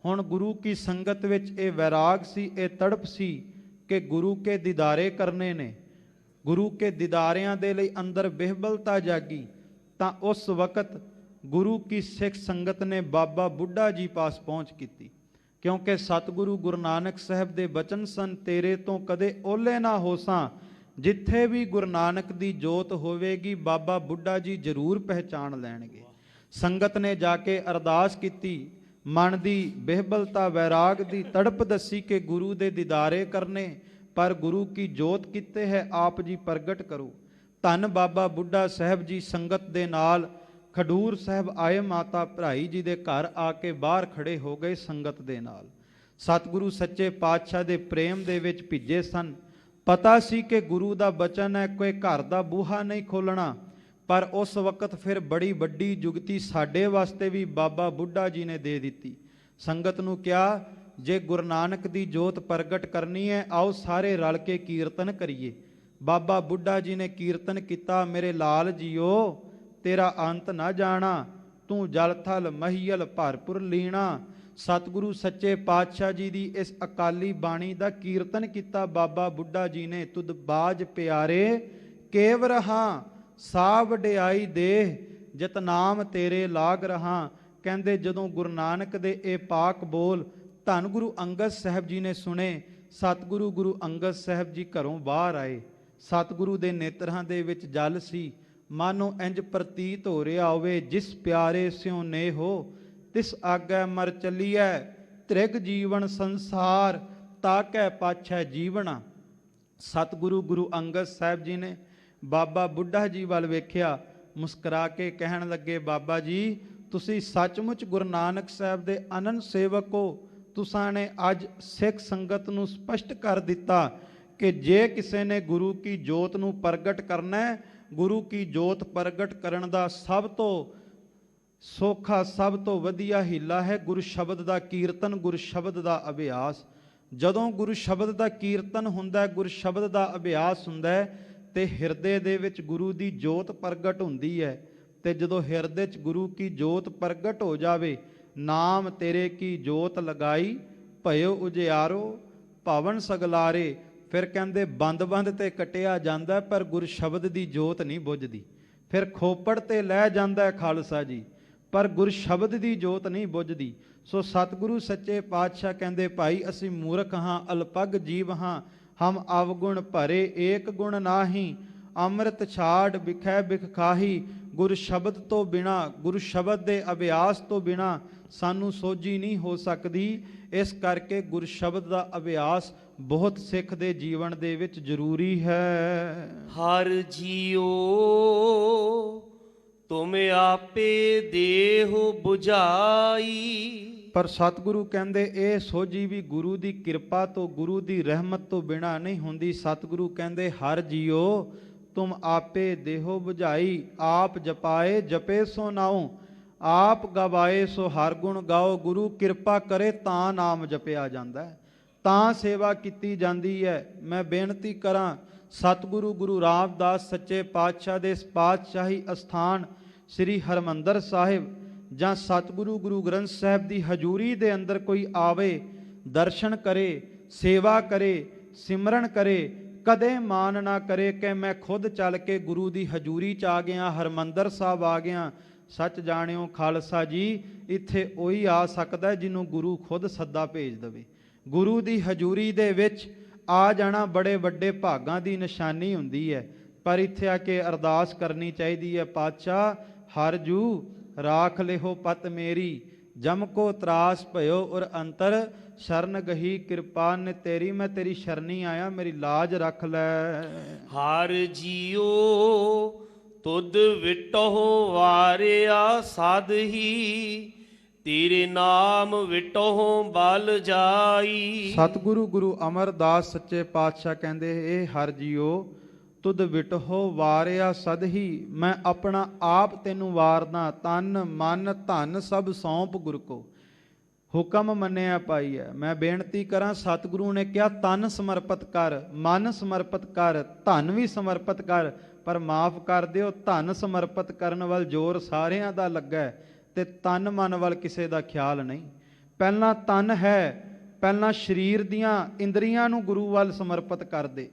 ਹੁਣ ਗੁਰੂ ਕੀ ਸੰਗਤ ਵਿੱਚ ਇਹ ਵੈਰਾਗ ਸੀ, ਇਹ ਤੜਪ ਸੀ ਕਿ ਗੁਰੂ ਕੇ ਦੀਦਾਰੇ ਕਰਨੇ ਨੇ। ਗੁਰੂ ਕੇ ਦੀਦਾਰਿਆਂ ਦੇ ਲਈ ਅੰਦਰ ਬਿਹਬਲਤਾ ਜਾਗੀ ਤਾਂ ਉਸ ਵਕਤ ਗੁਰੂ ਕੀ ਸਿੱਖ ਸੰਗਤ ਨੇ ਬਾਬਾ ਬੁੱਢਾ ਜੀ ਪਾਸ ਪਹੁੰਚ ਕੀਤੀ, ਕਿਉਂਕਿ ਸਤਿਗੁਰੂ ਗੁਰੂ ਨਾਨਕ ਸਾਹਿਬ ਦੇ ਬਚਨ ਸਨ, ਤੇਰੇ ਤੋਂ ਕਦੇ ਓਲੇ ਨਾ ਹੋਸਾਂ। ਜਿੱਥੇ ਵੀ ਗੁਰੂ ਨਾਨਕ ਦੀ ਜੋਤ ਹੋਵੇਗੀ ਬਾਬਾ ਬੁੱਢਾ ਜੀ ਜ਼ਰੂਰ ਪਹਿਚਾਣ ਲੈਣਗੇ। ਸੰਗਤ ਨੇ ਜਾ ਕੇ ਅਰਦਾਸ ਕੀਤੀ, ਮਨ ਦੀ ਬਿਹਬਲਤਾ, ਵੈਰਾਗ ਦੀ ਤੜਪ ਦੱਸੀ ਕਿ ਗੁਰੂ ਦੇ ਦੀਦਾਰੇ ਕਰਨੇ, ਪਰ ਗੁਰੂ ਕੀ ਜੋਤ ਕਿੱਥੇ ਹੈ, ਆਪ ਜੀ ਪ੍ਰਗਟ ਕਰੋ। ਧੰਨ ਬਾਬਾ ਬੁੱਢਾ ਸਾਹਿਬ ਜੀ ਸੰਗਤ ਦੇ ਨਾਲ ਖਡੂਰ ਸਾਹਿਬ ਆਏ, ਮਾਤਾ ਭਰਾਈ ਜੀ ਦੇ ਘਰ ਆ ਕੇ ਬਾਹਰ ਖੜੇ ਹੋ ਗਏ ਸੰਗਤ ਦੇ ਨਾਲ। ਸਤਿਗੁਰੂ ਸੱਚੇ ਪਾਤਸ਼ਾਹ ਦੇ ਪ੍ਰੇਮ ਦੇ ਵਿੱਚ ਭਿੱਜੇ ਸਨ। ਪਤਾ ਸੀ ਕਿ ਗੁਰੂ ਦਾ ਬਚਨ ਹੈ, ਕੋਈ ਘਰ ਦਾ ਬੂਹਾ ਨਹੀਂ ਖੋਲਣਾ। ਪਰ ਉਸ ਵਕਤ ਫਿਰ ਬੜੀ ਵੱਡੀ ਜੁਗਤੀ ਸਾਡੇ ਵਾਸਤੇ ਵੀ ਬਾਬਾ ਬੁੱਢਾ ਜੀ ਨੇ ਦੇ ਦਿੱਤੀ। ਸੰਗਤ ਨੂੰ ਕਿਹਾ, ਜੇ ਗੁਰੂ ਨਾਨਕ ਦੀ ਜੋਤ ਪ੍ਰਗਟ ਕਰਨੀ ਹੈ, ਆਓ ਸਾਰੇ ਰਲ ਕੇ ਕੀਰਤਨ ਕਰੀਏ। ਬਾਬਾ ਬੁੱਢਾ ਜੀ ਨੇ ਕੀਰਤਨ ਕੀਤਾ, ਮੇਰੇ ਲਾਲ ਜੀਓ ਤੇਰਾ ਅੰਤ ਨਾ ਜਾਣਾ, ਤੂੰ ਜਲ ਥਲ ਮਹੀਲ ਭਰਪੁਰ ਲੀਣਾ। ਸਤਿਗੁਰੂ ਸੱਚੇ ਪਾਤਸ਼ਾਹ ਜੀ ਦੀ ਇਸ ਅਕਾਲੀ ਬਾਣੀ ਦਾ ਕੀਰਤਨ ਕੀਤਾ ਬਾਬਾ ਬੁੱਢਾ ਜੀ ਨੇ। ਤੁਧ ਬਾਜ ਪਿਆਰੇ ਕੇਵ ਰਹਾ, ਸਾ ਵਡਿਆਈ ਦੇਹ ਜਿਤ ਨਾਮ ਤੇਰੇ ਲਾਗ ਰਹਾ। ਕਹਿੰਦੇ ਜਦੋਂ ਗੁਰੂ ਨਾਨਕ ਦੇ ਇਹ ਪਾਕ ਬੋਲ ਧੰਨ ਗੁਰੂ ਅੰਗਦ ਸਾਹਿਬ ਜੀ ਨੇ ਸੁਣੇ, ਸਤਿਗੁਰੂ ਗੁਰੂ ਅੰਗਦ ਸਾਹਿਬ ਜੀ ਘਰੋਂ ਬਾਹਰ ਆਏ। ਸਤਿਗੁਰੂ ਦੇ ਨੇਤਰਾਂ ਦੇ ਵਿੱਚ ਜਲ ਸੀ, ਮਾਨੋ ਇੰਜ ਪ੍ਰਤੀਤ ਹੋ ਰਿਹਾ ਹੋਵੇ, ਜਿਸ ਪਿਆਰੇ ਸਿਉ ਨੇ ਹੋ ਤਿਸ ਆਗੈ ਮਰ ਚੱਲੀਐ, ਤ੍ਰਿਗ ਜੀਵਨ ਸੰਸਾਰ ਤਾਕੈ ਪਾਛੈ ਜੀਵਣਾ। ਸਤਿਗੁਰੂ ਗੁਰੂ ਅੰਗਦ ਸਾਹਿਬ ਜੀ ਨੇ ਬਾਬਾ ਬੁੱਢਾ ਜੀ ਵੱਲ ਵੇਖਿਆ, ਮੁਸਕਰਾ ਕੇ ਕਹਿਣ ਲੱਗੇ, ਬਾਬਾ ਜੀ ਤੁਸੀਂ ਸੱਚਮੁੱਚ ਗੁਰੂ ਨਾਨਕ ਸਾਹਿਬ ਦੇ ਅਨੰਦ ਸੇਵਕ ਹੋ। ਤੁਸਾਂ ਨੇ ਅੱਜ ਸਿੱਖ ਸੰਗਤ ਨੂੰ ਸਪਸ਼ਟ ਕਰ ਦਿੱਤਾ ਕਿ ਜੇ ਕਿਸੇ ਨੇ ਗੁਰੂ ਕੀ ਜੋਤ ਨੂੰ ਪ੍ਰਗਟ ਕਰਨਾ ਹੈ, ਗੁਰੂ ਕੀ ਜੋਤ ਪ੍ਰਗਟ ਕਰਨ ਦਾ ਸਭ ਤੋਂ ਸੌਖਾ, ਸਭ ਤੋਂ ਵਧੀਆ ਹੀਲਾ ਹੈ ਗੁਰੂ ਸ਼ਬਦ ਦਾ ਕੀਰਤਨ, ਗੁਰੂ ਸ਼ਬਦ ਦਾ ਅਭਿਆਸ। ਜਦੋਂ ਗੁਰੂ ਸ਼ਬਦ ਦਾ ਕੀਰਤਨ ਹੁੰਦਾ, ਗੁਰੂ ਸ਼ਬਦ ਦਾ ਅਭਿਆਸ ਹੁੰਦਾ ਹੈ ਤੇ ਹਿਰਦੇ ਦੇ ਵਿੱਚ ਗੁਰੂ ਦੀ ਜੋਤ ਪ੍ਰਗਟ ਹੁੰਦੀ ਹੈ। ਤੇ ਜਦੋਂ ਹਿਰਦੇ 'ਚ ਗੁਰੂ ਕੀ ਜੋਤ ਪ੍ਰਗਟ ਹੋ ਜਾਵੇ, ਨਾਮ ਤੇਰੇ ਕੀ ਜੋਤ ਲਗਾਈ ਭਇਓ ਉਜਿਆਰੋ ਭਵਨ ਸਗਲਾਰੇ, ਫਿਰ ਕਹਿੰਦੇ ਬੰਦ ਤੇ ਕਟਿਆ ਜਾਂਦਾ ਪਰ ਗੁਰੂ ਸ਼ਬਦ ਦੀ ਜੋਤ ਨਹੀਂ ਬੁਝਦੀ। ਫਿਰ ਖੋਪੜ ਤੇ ਲੈ ਜਾਂਦਾ ਖਾਲਸਾ ਜੀ, ਪਰ ਗੁਰ ਸ਼ਬਦ ਦੀ ਜੋਤ ਨਹੀਂ ਬੁਝਦੀ। ਸੋ ਸਤਿਗੁਰੂ ਸੱਚੇ ਪਾਤਸ਼ਾਹ ਕਹਿੰਦੇ ਭਾਈ ਅਸੀਂ ਮੂਰਖ ਹਾਂ, ਅਲਪਗ ਜੀਵ ਹਾਂ, ਹਮ ਅਵਗੁਣ ਭਰੇ ਏਕ ਗੁਣ ਨਾਹੀ, ਅੰਮ੍ਰਿਤ ਛਾੜ ਬਿਖੈ ਬਿਖ ਖਾਹੀ। ਗੁਰ ਸ਼ਬਦ ਤੋਂ ਬਿਨਾ, ਗੁਰੂ ਸ਼ਬਦ ਦੇ ਅਭਿਆਸ ਤੋਂ ਬਿਨਾ ਸਾਨੂੰ ਸੋਝੀ ਨਹੀਂ ਹੋ ਸਕਦੀ। ਇਸ ਕਰਕੇ ਗੁਰ ਸ਼ਬਦ ਦਾ ਅਭਿਆਸ ਬਹੁਤ ਸਿੱਖ ਦੇ ਜੀਵਨ ਦੇ ਵਿੱਚ ਜ਼ਰੂਰੀ ਹੈ। ਹਰ ਜੀਓ ਤੁਮ ਆਪੇ ਦੇਹੁ 부ਝਾਈ। ਪਰ ਸਤਿਗੁਰੂ ਕਹਿੰਦੇ ਇਹ ਸੋਝੀ ਵੀ ਗੁਰੂ ਦੀ ਕਿਰਪਾ ਤੋਂ, ਗੁਰੂ ਦੀ ਰਹਿਮਤ ਤੋਂ ਬਿਨਾ ਨਹੀਂ ਹੁੰਦੀ। ਸਤਿਗੁਰੂ ਕਹਿੰਦੇ ਹਰ ਜੀਓ ਤੁਮ ਆਪੇ ਦੇਹੁ 부ਝਾਈ, ਆਪ ਜਪਾਏ ਜਪੇ ਸੋ ਨਾਉ, ਆਪ ਗਵਾਏ ਸੋ ਹਰ ਗੁਣ ਗਾਓ। ਗੁਰੂ ਕਿਰਪਾ ਕਰੇ ਤਾਂ ਨਾਮ ਜਪਿਆ ਜਾਂਦਾ ਹੈ, ਤਾਂ ਸੇਵਾ ਕੀਤੀ ਜਾਂਦੀ ਹੈ। ਮੈਂ ਬੇਨਤੀ ਕਰਾਂ ਸਤਿਗੁਰੂ ਗੁਰੂ ਰਾਮਦਾਸ ਸੱਚੇ ਪਾਤਸ਼ਾਹ ਦੇ ਪਾਤਸ਼ਾਹੀ ਅਸਥਾਨ ਸ੍ਰੀ ਹਰਿਮੰਦਰ ਸਾਹਿਬ ਜਾਂ ਸਤਿਗੁਰੂ ਗੁਰੂ ਗ੍ਰੰਥ ਸਾਹਿਬ ਦੀ ਹਜ਼ੂਰੀ ਦੇ ਅੰਦਰ ਕੋਈ ਆਵੇ, ਦਰਸ਼ਨ ਕਰੇ, ਸੇਵਾ ਕਰੇ, ਸਿਮਰਨ ਕਰੇ, ਕਦੇ ਮਾਨ ਨਾ ਕਰੇ ਕਿ ਮੈਂ ਖੁਦ ਚੱਲ ਕੇ ਗੁਰੂ ਦੀ ਹਜ਼ੂਰੀ 'ਚ ਆ ਗਿਆ, ਹਰਿਮੰਦਰ ਸਾਹਿਬ ਆ ਗਿਆ। ਸੱਚ ਜਾਣਿਓ ਖਾਲਸਾ ਜੀ, ਇੱਥੇ ਉਹੀ ਆ ਸਕਦਾ ਜਿਹਨੂੰ ਗੁਰੂ ਖੁਦ ਸੱਦਾ ਭੇਜ ਦੇਵੇ। ਗੁਰੂ ਦੀ ਹਜ਼ੂਰੀ ਦੇ ਵਿੱਚ ਆ ਜਾਣਾ ਬੜੇ ਵੱਡੇ ਭਾਗਾਂ ਦੀ ਨਿਸ਼ਾਨੀ ਹੁੰਦੀ ਹੈ। ਪਰ ਇੱਥੇ ਆ ਕੇ ਅਰਦਾਸ ਕਰਨੀ ਚਾਹੀਦੀ ਹੈ, ਪਾਤਸ਼ਾਹ ਹਰ ਜੂ ਰਾਖ ਲਿਹੋ ਪਤ ਮੇਰੀ, ਜਮ ਕੋ ਤਰਾਸ ਭਇਓ ਔਰ ਅੰਤਰ ਸ਼ਰਨ ਗਹੀ, ਕਿਰਪਾ ਨੇ ਤੇਰੀ ਮੈਂ ਤੇਰੀ ਸ਼ਰਨੀ ਆਇਆ, ਮੇਰੀ ਲਾਜ ਰੱਖ ਲੈ। ਹਰ ਜੀਓ ਤੁਧ ਵਿਟਹੁ ਵਾਰਿਆ ਸਾਧਹੀ, ਤੇਰੇ ਨਾਮ ਵਿਟਹੁ ਬਲ ਜਾਈ। ਸਤਿਗੁਰੂ ਗੁਰੂ ਅਮਰਦਾਸ ਸੱਚੇ ਪਾਤਸ਼ਾਹ ਕਹਿੰਦੇ ਇਹ ਹਰ ਜੀਓ ਤੁਧ ਵਿਟਹੁ ਵਾਰਿਆ ਸਦਹੀ, ਮੈਂ ਆਪਣਾ ਆਪ ਤੈਨੂੰ ਵਾਰਦਾ, ਤਨ ਮਨ ਧਨ ਸਭ ਸੌਂਪ ਗੁਰ ਕੋ। ਹੁਕਮ ਮੰਨਿਆ ਪਾਈ ਹੈ। ਮੈਂ ਬੇਨਤੀ ਕਰਾਂ ਸਤਿਗੁਰੂ ਨੇ ਕਿਹਾ ਤਨ ਸਮਰਪਿਤ ਕਰ, ਮਨ ਸਮਰਪਿਤ ਕਰ, ਧਨ ਵੀ ਸਮਰਪਿਤ ਕਰ, ਪਰ ਮਾਫ ਕਰ ਦਿਓ ਧਨ ਸਮਰਪਿਤ ਕਰਨ ਵੱਲ ਜ਼ੋਰ ਸਾਰਿਆਂ ਦਾ ਲੱਗਾ ਤੇ ਤਨ ਮਨ ਵੱਲ ਕਿਸੇ ਦਾ ਖਿਆਲ ਨਹੀਂ। ਪਹਿਲਾਂ ਤਨ ਹੈ, ਪਹਿਲਾਂ ਸਰੀਰ ਦੀਆਂ ਇੰਦਰੀਆਂ ਨੂੰ ਗੁਰੂ ਵੱਲ ਸਮਰਪਿਤ ਕਰ ਦੇ,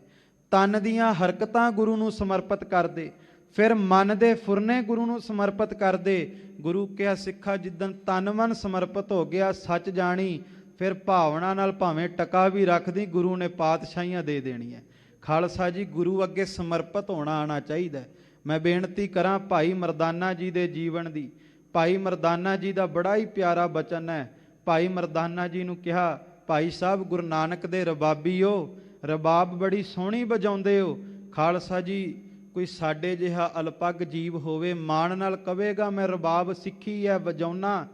ਤਨ ਦੀਆਂ ਹਰਕਤਾਂ ਗੁਰੂ ਨੂੰ ਸਮਰਪਿਤ ਕਰ ਦੇ, ਫਿਰ ਮਨ ਦੇ ਫੁਰਨੇ ਗੁਰੂ ਨੂੰ ਸਮਰਪਿਤ ਕਰ ਦੇ। ਗੁਰੂ ਕਿਹਾ ਸਿੱਖਾ ਜਿੱਦਣ ਤਨ ਮਨ ਸਮਰਪਿਤ ਹੋ ਗਿਆ, ਸੱਚ ਜਾਣੀ, ਫਿਰ ਭਾਵਨਾ ਨਾਲ ਭਾਵੇਂ ਟਕਾ ਵੀ ਰੱਖਦੀ, ਗੁਰੂ ਨੇ ਪਾਤਸ਼ਾਹੀਆਂ ਦੇ ਦੇਣੀ ਹੈ। ਖਾਲਸਾ ਜੀ ਗੁਰੂ ਅੱਗੇ ਸਮਰਪਿਤ ਹੋਣਾ ਆਉਣਾ ਚਾਹੀਦਾ। ਮੈਂ ਬੇਨਤੀ ਕਰਾਂ ਭਾਈ ਮਰਦਾਨਾ ਜੀ ਦੇ ਜੀਵਨ ਦੀ। ਭਾਈ ਮਰਦਾਨਾ ਜੀ ਦਾ ਬੜਾ ਹੀ ਪਿਆਰਾ ਬਚਨ ਹੈ। ਭਾਈ ਮਰਦਾਨਾ ਜੀ ਨੂੰ ਕਿਹਾ ਭਾਈ ਸਾਹਿਬ ਗੁਰੂ ਨਾਨਕ ਦੇ ਰਬਾਬੀ ਹੋ, ਰਬਾਬ ਬੜੀ ਸੋਹਣੀ ਵਜਾਉਂਦੇ ਹੋ। ਖਾਲਸਾ ਜੀ ਕੋਈ ਸਾਡੇ ਜਿਹਾ ਅਲਪਗ ਜੀਵ ਹੋਵੇ ਮਾਣ ਨਾਲ ਕਵੇਗਾ ਮੈਂ ਰਬਾਬ ਸਿੱਖੀ ਹੈ ਵਜਾਉਣਾ।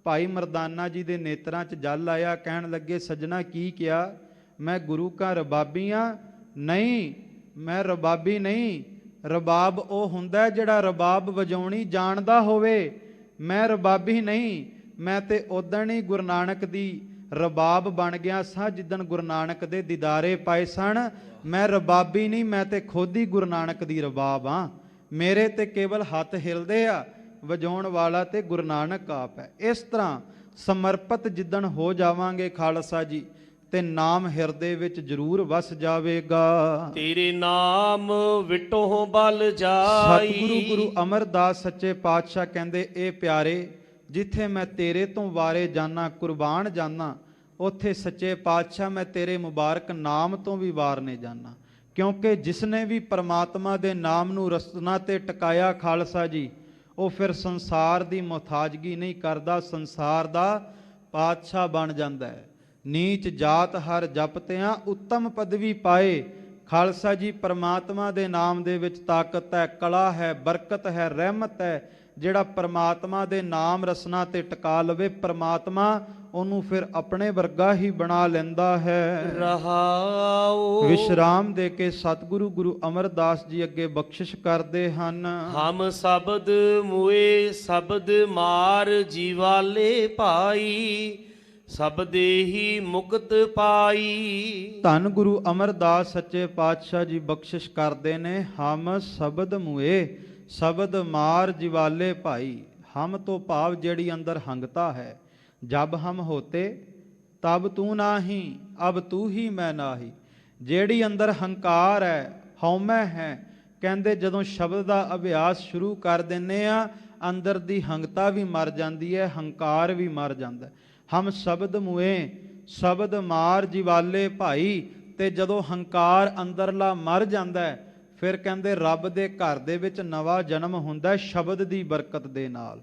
ਭਾਈ ਮਰਦਾਨਾ ਜੀ ਦੇ ਨੇਤਰਾਂ 'ਚ ਜਲ ਆਇਆ, ਕਹਿਣ ਲੱਗੇ ਸੱਜਣਾ ਕੀ ਕਿਹਾ, ਮੈਂ ਗੁਰੂ ਕਾ ਰਬਾਬੀ ਹਾਂ? ਨਹੀਂ, ਮੈਂ ਰਬਾਬੀ ਨਹੀਂ। ਰਬਾਬ ਉਹ ਹੁੰਦਾ ਜਿਹੜਾ ਰਬਾਬ ਵਜਾਉਣੀ ਜਾਣਦਾ ਹੋਵੇ। ਮੈਂ ਰਬਾਬੀ ਨਹੀਂ, ਮੈਂ ਤੇ ਉਦਣ ਹੀ ਗੁਰੂ ਨਾਨਕ ਦੀ ਰਬਾਬ ਬਣ ਗਿਆ ਸਾਂ ਜਿੱਦਣ ਗੁਰੂ ਨਾਨਕ ਦੇ ਦੀਦਾਰੇ ਪਾਏ ਸਨ। ਮੈਂ ਰਬਾਬੀ ਨਹੀਂ, ਮੈਂ ਤੇ ਖੁਦ ਹੀ ਗੁਰੂ ਨਾਨਕ ਦੀ ਰਬਾਬ ਹਾਂ। ਮੇਰੇ ਤੇ ਕੇਵਲ ਹੱਥ ਹਿਲਦੇ ਆ, ਵਜਾਉਣ ਵਾਲਾ ਤੇ ਗੁਰੂ ਨਾਨਕ ਆਪ ਹੈ। ਇਸ ਤਰ੍ਹਾਂ ਸਮਰਪਿਤ ਜਿੱਦਣ ਹੋ ਜਾਵਾਂਗੇ ਖਾਲਸਾ ਜੀ ਤੇ ਨਾਮ ਹਿਰਦੇ ਵਿੱਚ ਜ਼ਰੂਰ ਵਸ ਜਾਵੇਗਾ। ਤੇਰੇ ਨਾਮ ਵਿਟਹੁ ਬਲ ਜਾਈ। ਸਤਿਗੁਰੂ ਗੁਰੂ ਅਮਰਦਾਸ ਸੱਚੇ ਪਾਤਸ਼ਾਹ ਕਹਿੰਦੇ ਇਹ ਪਿਆਰੇ ਜਿੱਥੇ ਮੈਂ ਤੇਰੇ ਤੋਂ ਵਾਰੇ ਜਾਨਾ, ਕੁਰਬਾਨ ਜਾਨਾ, ਉੱਥੇ ਸੱਚੇ ਪਾਤਸ਼ਾਹ ਮੈਂ ਤੇਰੇ ਮੁਬਾਰਕ ਨਾਮ ਤੋਂ ਵੀ ਵਾਰਨੇ ਜਾਨਾ। ਕਿਉਂਕਿ ਜਿਸਨੇ ਵੀ ਪਰਮਾਤਮਾ ਦੇ ਨਾਮ ਨੂੰ ਰਸਨਾ ਤੇ ਟਿਕਾਇਆ ਖਾਲਸਾ ਜੀ, ਉਹ ਫਿਰ ਸੰਸਾਰ ਦੀ ਮੁਹਤਾਜਗੀ ਨਹੀਂ ਕਰਦਾ, ਸੰਸਾਰ ਦਾ ਪਾਤਸ਼ਾਹ ਬਣ ਜਾਂਦਾ ਹੈ। ਨੀਚ ਜਾਤ ਹਰ ਜਪਤਿਆਂ ਉੱਤਮ ਪਦਵੀ ਪਾਏ। ਖਾਲਸਾ ਜੀ ਪਰਮਾਤਮਾ ਦੇ ਨਾਮ ਦੇ ਵਿੱਚ ਤਾਕਤ ਹੈ, ਕਲਾ ਹੈ, ਬਰਕਤ ਹੈ, ਰਹਿਮਤ ਹੈ, ਜਿਹੜਾ ਪ੍ਰਮਾਤਮਾ ਦੇ ਨਾਮ ਰਸਨਾ ਤੇ ਟਿਕਾ ਲਵੇ, ਪ੍ਰਮਾਤਮਾ ਉਹਨੂੰ ਫਿਰ ਆਪਣੇ ਵਰਗਾ ਹੀ ਬਣਾ ਲੈਂਦਾ ਹੈ। ਰਹਾਉ ਵਿਸ਼ਰਾਮ ਦੇ ਕੇ ਸਤਿਗੁਰੂ ਗੁਰੂ ਅਮਰਦਾਸ ਜੀ ਅੱਗੇ ਬਖਸ਼ਿਸ਼ ਕਰਦੇ ਹਨ। ਹਮ ਸ਼ਬਦ ਮੁਏ ਸ਼ਬਦ ਮਾਰ ਜੀਵਾਲੇ ਭਾਈ, ਸਬਦੇ ਹੀ ਮੁਕਤ ਪਾਈ। ਧੰਨ ਗੁਰੂ ਅਮਰਦਾਸ ਸੱਚੇ ਪਾਤਸ਼ਾਹ ਜੀ ਬਖਸ਼ਿਸ਼ ਕਰਦੇ ਨੇ, ਹਮ ਸ਼ਬਦ ਮੁਏ ਸ਼ਬਦ ਮਾਰ ਜਿਵਾਲੇ ਭਾਈ। ਹਮ ਤੋਂ ਭਾਵ ਜਿਹੜੀ ਅੰਦਰ ਹੰਗਤਾ ਹੈ, ਜਬ ਹਮ ਹੋਤੇ ਤਬ ਤੂੰ ਨਾਹੀ, ਅਬ ਤੂੰ ਹੀ ਮੈਂ ਨਾਹੀ। ਜਿਹੜੀ ਅੰਦਰ ਹੰਕਾਰ ਹੈ, ਹਉਮੈ ਹੈ, ਕਹਿੰਦੇ ਜਦੋਂ ਸ਼ਬਦ ਦਾ ਅਭਿਆਸ ਸ਼ੁਰੂ ਕਰ ਦਿੰਨੇ ਆ, ਅੰਦਰ ਦੀ ਹੰਗਤਾ ਵੀ ਮਰ ਜਾਂਦੀ ਹੈ, ਹੰਕਾਰ ਵੀ ਮਰ ਜਾਂਦਾ। ਹਮ ਸ਼ਬਦ ਮੁਏ ਸ਼ਬਦ ਮਾਰ ਜਿਵਾਲੇ ਭਾਈ। ਤੇ ਜਦੋਂ ਹੰਕਾਰ ਅੰਦਰਲਾ ਮਰ ਜਾਂਦਾ ਹੈ, ਫਿਰ ਕਹਿੰਦੇ ਰੱਬ ਦੇ ਘਰ ਦੇ ਵਿੱਚ ਨਵਾਂ ਜਨਮ ਹੁੰਦਾ ਸ਼ਬਦ ਦੀ ਬਰਕਤ ਦੇ ਨਾਲ।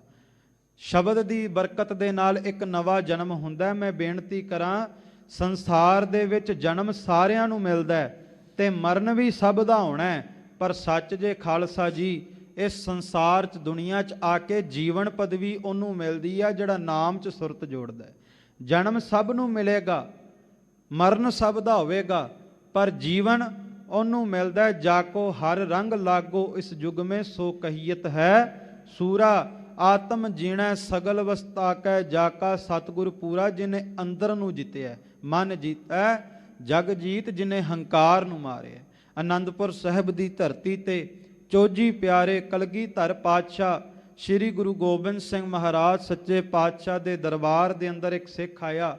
ਸ਼ਬਦ ਦੀ ਬਰਕਤ ਦੇ ਨਾਲ ਇੱਕ ਨਵਾਂ ਜਨਮ ਹੁੰਦਾ। ਮੈਂ ਬੇਨਤੀ ਕਰਾਂ, ਸੰਸਾਰ ਦੇ ਵਿੱਚ ਜਨਮ ਸਾਰਿਆਂ ਨੂੰ ਮਿਲਦਾ ਹੈ ਤੇ ਮਰਨ ਵੀ ਸਭ ਦਾ ਹੋਣਾ ਹੈ, ਪਰ ਸੱਚ ਜੇ ਖਾਲਸਾ ਜੀ ਇਸ ਸੰਸਾਰ 'ਚ ਦੁਨੀਆ 'ਚ ਆ ਕੇ ਜੀਵਨ ਪਦਵੀ ਉਹਨੂੰ ਮਿਲਦੀ ਆ ਜਿਹੜਾ ਨਾਮ 'ਚ ਸੁਰਤ ਜੋੜਦਾ ਹੈ। ਜਨਮ ਸਭ ਨੂੰ ਮਿਲੇਗਾ, ਮਰਨ ਸਭ ਦਾ ਹੋਵੇਗਾ, ਪਰ ਜੀਵਨ ਉਹਨੂੰ ਮਿਲਦਾ ਹੈ। ਜਾਕੋ ਹਰ ਰੰਗ ਲਾਗੋ ਇਸ ਯੁਗ ਮੇਂ ਸੋ ਕਹੀਅਤ ਹੈ ਸੂਰਾ, ਆਤਮ ਜੀਣਾ ਸਗਲ ਵਸਤਾ ਕੈ ਜਾਕਾ ਸਤਿਗੁਰ ਪੂਰਾ। ਜਿਹਨੇ ਅੰਦਰ ਨੂੰ ਜਿੱਤਿਆ ਮਨ ਜੀਤੈ ਜਗ ਜੀਤ, ਜਿਹਨੇ ਹੰਕਾਰ ਨੂੰ ਮਾਰਿਆ। ਆਨੰਦਪੁਰ ਸਾਹਿਬ ਦੀ ਧਰਤੀ ਤੇ ਚੋਜੀ ਪਿਆਰੇ ਕਲਗੀਧਰ ਪਾਤਸ਼ਾਹ ਸ੍ਰੀ ਗੁਰੂ ਗੋਬਿੰਦ ਸਿੰਘ ਮਹਾਰਾਜ ਸੱਚੇ ਪਾਤਸ਼ਾਹ ਦੇ ਦਰਬਾਰ ਦੇ ਅੰਦਰ ਇੱਕ ਸਿੱਖ ਆਇਆ,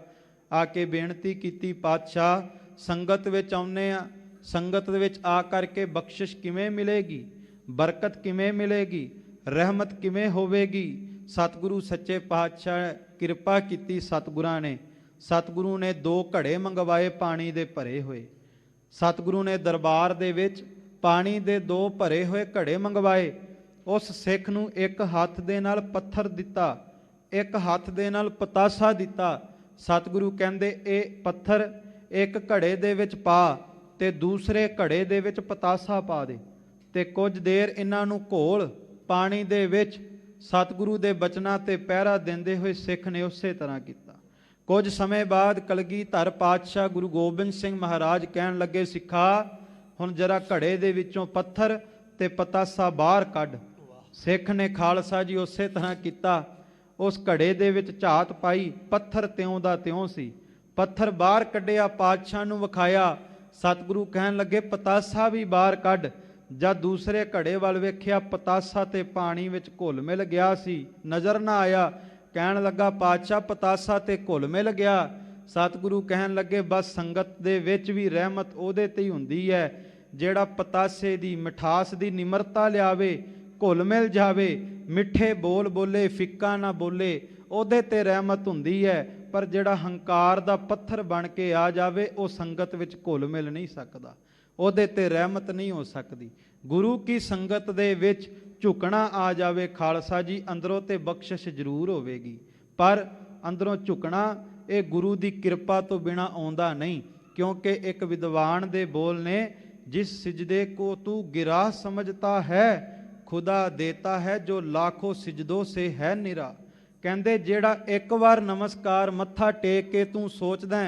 ਆ ਕੇ ਬੇਨਤੀ ਕੀਤੀ, ਪਾਤਸ਼ਾਹ ਸੰਗਤ ਵਿੱਚ ਆਉਂਦੇ ਆ, ਸੰਗਤ ਦੇ ਵਿੱਚ ਆ ਕਰਕੇ ਬਖਸ਼ਿਸ਼ ਕਿਵੇਂ ਮਿਲੇਗੀ, ਬਰਕਤ ਕਿਵੇਂ ਮਿਲੇਗੀ, ਰਹਿਮਤ ਕਿਵੇਂ ਹੋਵੇਗੀ। ਸਤਿਗੁਰੂ ਸੱਚੇ ਪਾਤਸ਼ਾਹ ਕਿਰਪਾ ਕੀਤੀ, ਸਤਿਗੁਰਾਂ ਨੇ, ਸਤਿਗੁਰੂ ਨੇ 2 ਘੜੇ ਮੰਗਵਾਏ ਪਾਣੀ ਦੇ ਭਰੇ ਹੋਏ। ਸਤਿਗੁਰੂ ਨੇ ਦਰਬਾਰ ਦੇ ਵਿੱਚ ਪਾਣੀ ਦੇ 2 ਭਰੇ ਹੋਏ ਘੜੇ ਮੰਗਵਾਏ। ਉਸ ਸਿੱਖ ਨੂੰ ਇੱਕ ਹੱਥ ਦੇ ਨਾਲ ਪੱਥਰ ਦਿੱਤਾ, ਇੱਕ ਹੱਥ ਦੇ ਨਾਲ ਪਤਾਸਾ ਦਿੱਤਾ। ਸਤਿਗੁਰੂ ਕਹਿੰਦੇ ਇਹ ਪੱਥਰ ਇੱਕ ਘੜੇ ਦੇ ਵਿੱਚ ਪਾ ਤੇ ਦੂਸਰੇ ਘੜੇ ਦੇ ਵਿੱਚ ਪਤਾਸਾ ਪਾ ਦੇ, ਤੇ ਕੁਝ ਦੇਰ ਇਹਨਾਂ ਨੂੰ ਘੋਲ ਪਾਣੀ ਦੇ ਵਿੱਚ। ਸਤਿਗੁਰੂ ਦੇ ਬਚਨਾਂ ਤੇ ਪਹਿਰਾ ਦਿੰਦੇ ਹੋਏ ਸਿੱਖ ਨੇ ਉਸੇ ਤਰ੍ਹਾਂ ਕੀਤਾ। ਕੁਝ ਸਮੇਂ ਬਾਅਦ ਕਲਗੀਧਰ ਪਾਤਸ਼ਾਹ ਗੁਰੂ ਗੋਬਿੰਦ ਸਿੰਘ ਮਹਾਰਾਜ ਕਹਿਣ ਲੱਗੇ, ਸਿੱਖਾ ਹੁਣ ਜਰਾ ਘੜੇ ਦੇ ਵਿੱਚੋਂ ਪੱਥਰ ਤੇ ਪਤਾਸਾ ਬਾਹਰ ਕੱਢ। ਸਿੱਖ ਨੇ ਖਾਲਸਾ ਜੀ ਉਸੇ ਤਰ੍ਹਾਂ ਕੀਤਾ। ਉਸ ਘੜੇ ਦੇ ਵਿੱਚ ਝਾਤ ਪਾਈ, ਪੱਥਰ ਤਿਉਂ ਦਾ ਤਿਉਂ ਸੀ। ਪੱਥਰ ਬਾਹਰ ਕੱਢਿਆ, ਪਾਤਸ਼ਾਹ ਨੂੰ ਵਿਖਾਇਆ। ਸਤਿਗੁਰੂ ਕਹਿਣ ਲੱਗੇ ਪਤਾਸਾ ਵੀ ਬਾਹਰ ਕੱਢ। ਜਦ ਦੂਸਰੇ ਘੜੇ ਵੱਲ ਵੇਖਿਆ, ਪਤਾਸਾ ਤੇ ਪਾਣੀ ਵਿੱਚ ਘੁਲ ਮਿਲ ਗਿਆ ਸੀ, ਨਜ਼ਰ ਨਾ ਆਇਆ। ਕਹਿਣ ਲੱਗਾ ਪਾਤਸ਼ਾਹ ਪਤਾਸਾ ਤੇ ਘੁਲ ਮਿਲ ਗਿਆ। ਸਤਿਗੁਰੂ ਕਹਿਣ ਲੱਗੇ ਬਸ ਸੰਗਤ ਦੇ ਵਿੱਚ ਵੀ ਰਹਿਮਤ ਉਹਦੇ ਤੇ ਹੀ ਹੁੰਦੀ ਹੈ ਜਿਹੜਾ ਪਤਾਸੇ ਦੀ ਮਿਠਾਸ ਦੀ ਨਿਮਰਤਾ ਲਿਆਵੇ, ਘੁਲ ਮਿਲ ਜਾਵੇ, ਮਿੱਠੇ ਬੋਲ ਬੋਲੇ, ਫਿੱਕਾ ਨਾ ਬੋਲੇ, ਉਹਦੇ ਤੇ ਰਹਿਮਤ ਹੁੰਦੀ ਹੈ। ਪਰ ਜਿਹੜਾ ਹੰਕਾਰ ਦਾ ਪੱਥਰ ਬਣ ਕੇ ਆ ਜਾਵੇ, ਉਹ ਸੰਗਤ ਵਿੱਚ ਘੁਲ ਮਿਲ ਨਹੀਂ ਸਕਦਾ, ਉਹਦੇ ਤੇ ਰਹਿਮਤ ਨਹੀਂ ਹੋ ਸਕਦੀ। ਗੁਰੂ ਕੀ ਸੰਗਤ ਦੇ ਵਿੱਚ ਝੁਕਣਾ ਆ ਜਾਵੇ ਖਾਲਸਾ ਜੀ, ਅੰਦਰੋਂ ਤੇ ਬਖਸ਼ਿਸ਼ ਜ਼ਰੂਰ ਹੋਵੇਗੀ, ਪਰ ਅੰਦਰੋਂ ਝੁਕਣਾ ਇਹ ਗੁਰੂ ਦੀ ਕਿਰਪਾ ਤੋਂ ਬਿਨਾ ਆਉਂਦਾ ਨਹੀਂ। ਕਿਉਂਕਿ ਇੱਕ ਵਿਦਵਾਨ ਦੇ ਬੋਲ ਨੇ, ਜਿਸ ਸਿਜਦੇ ਕੋ ਤੂੰ ਗਿਰਾ ਸਮਝਤਾ ਹੈ ਖੁਦਾ ਦੇਤਾ ਹੈ ਜੋ ਲਾਖੋ ਸਿਜਦੋ ਸੇ ਹੈ ਨਿਰਾ। ਕਹਿੰਦੇ ਜਿਹੜਾ ਇੱਕ ਵਾਰ ਨਮਸਕਾਰ ਮੱਥਾ ਟੇਕ ਕੇ ਤੂੰ ਸੋਚਦਾ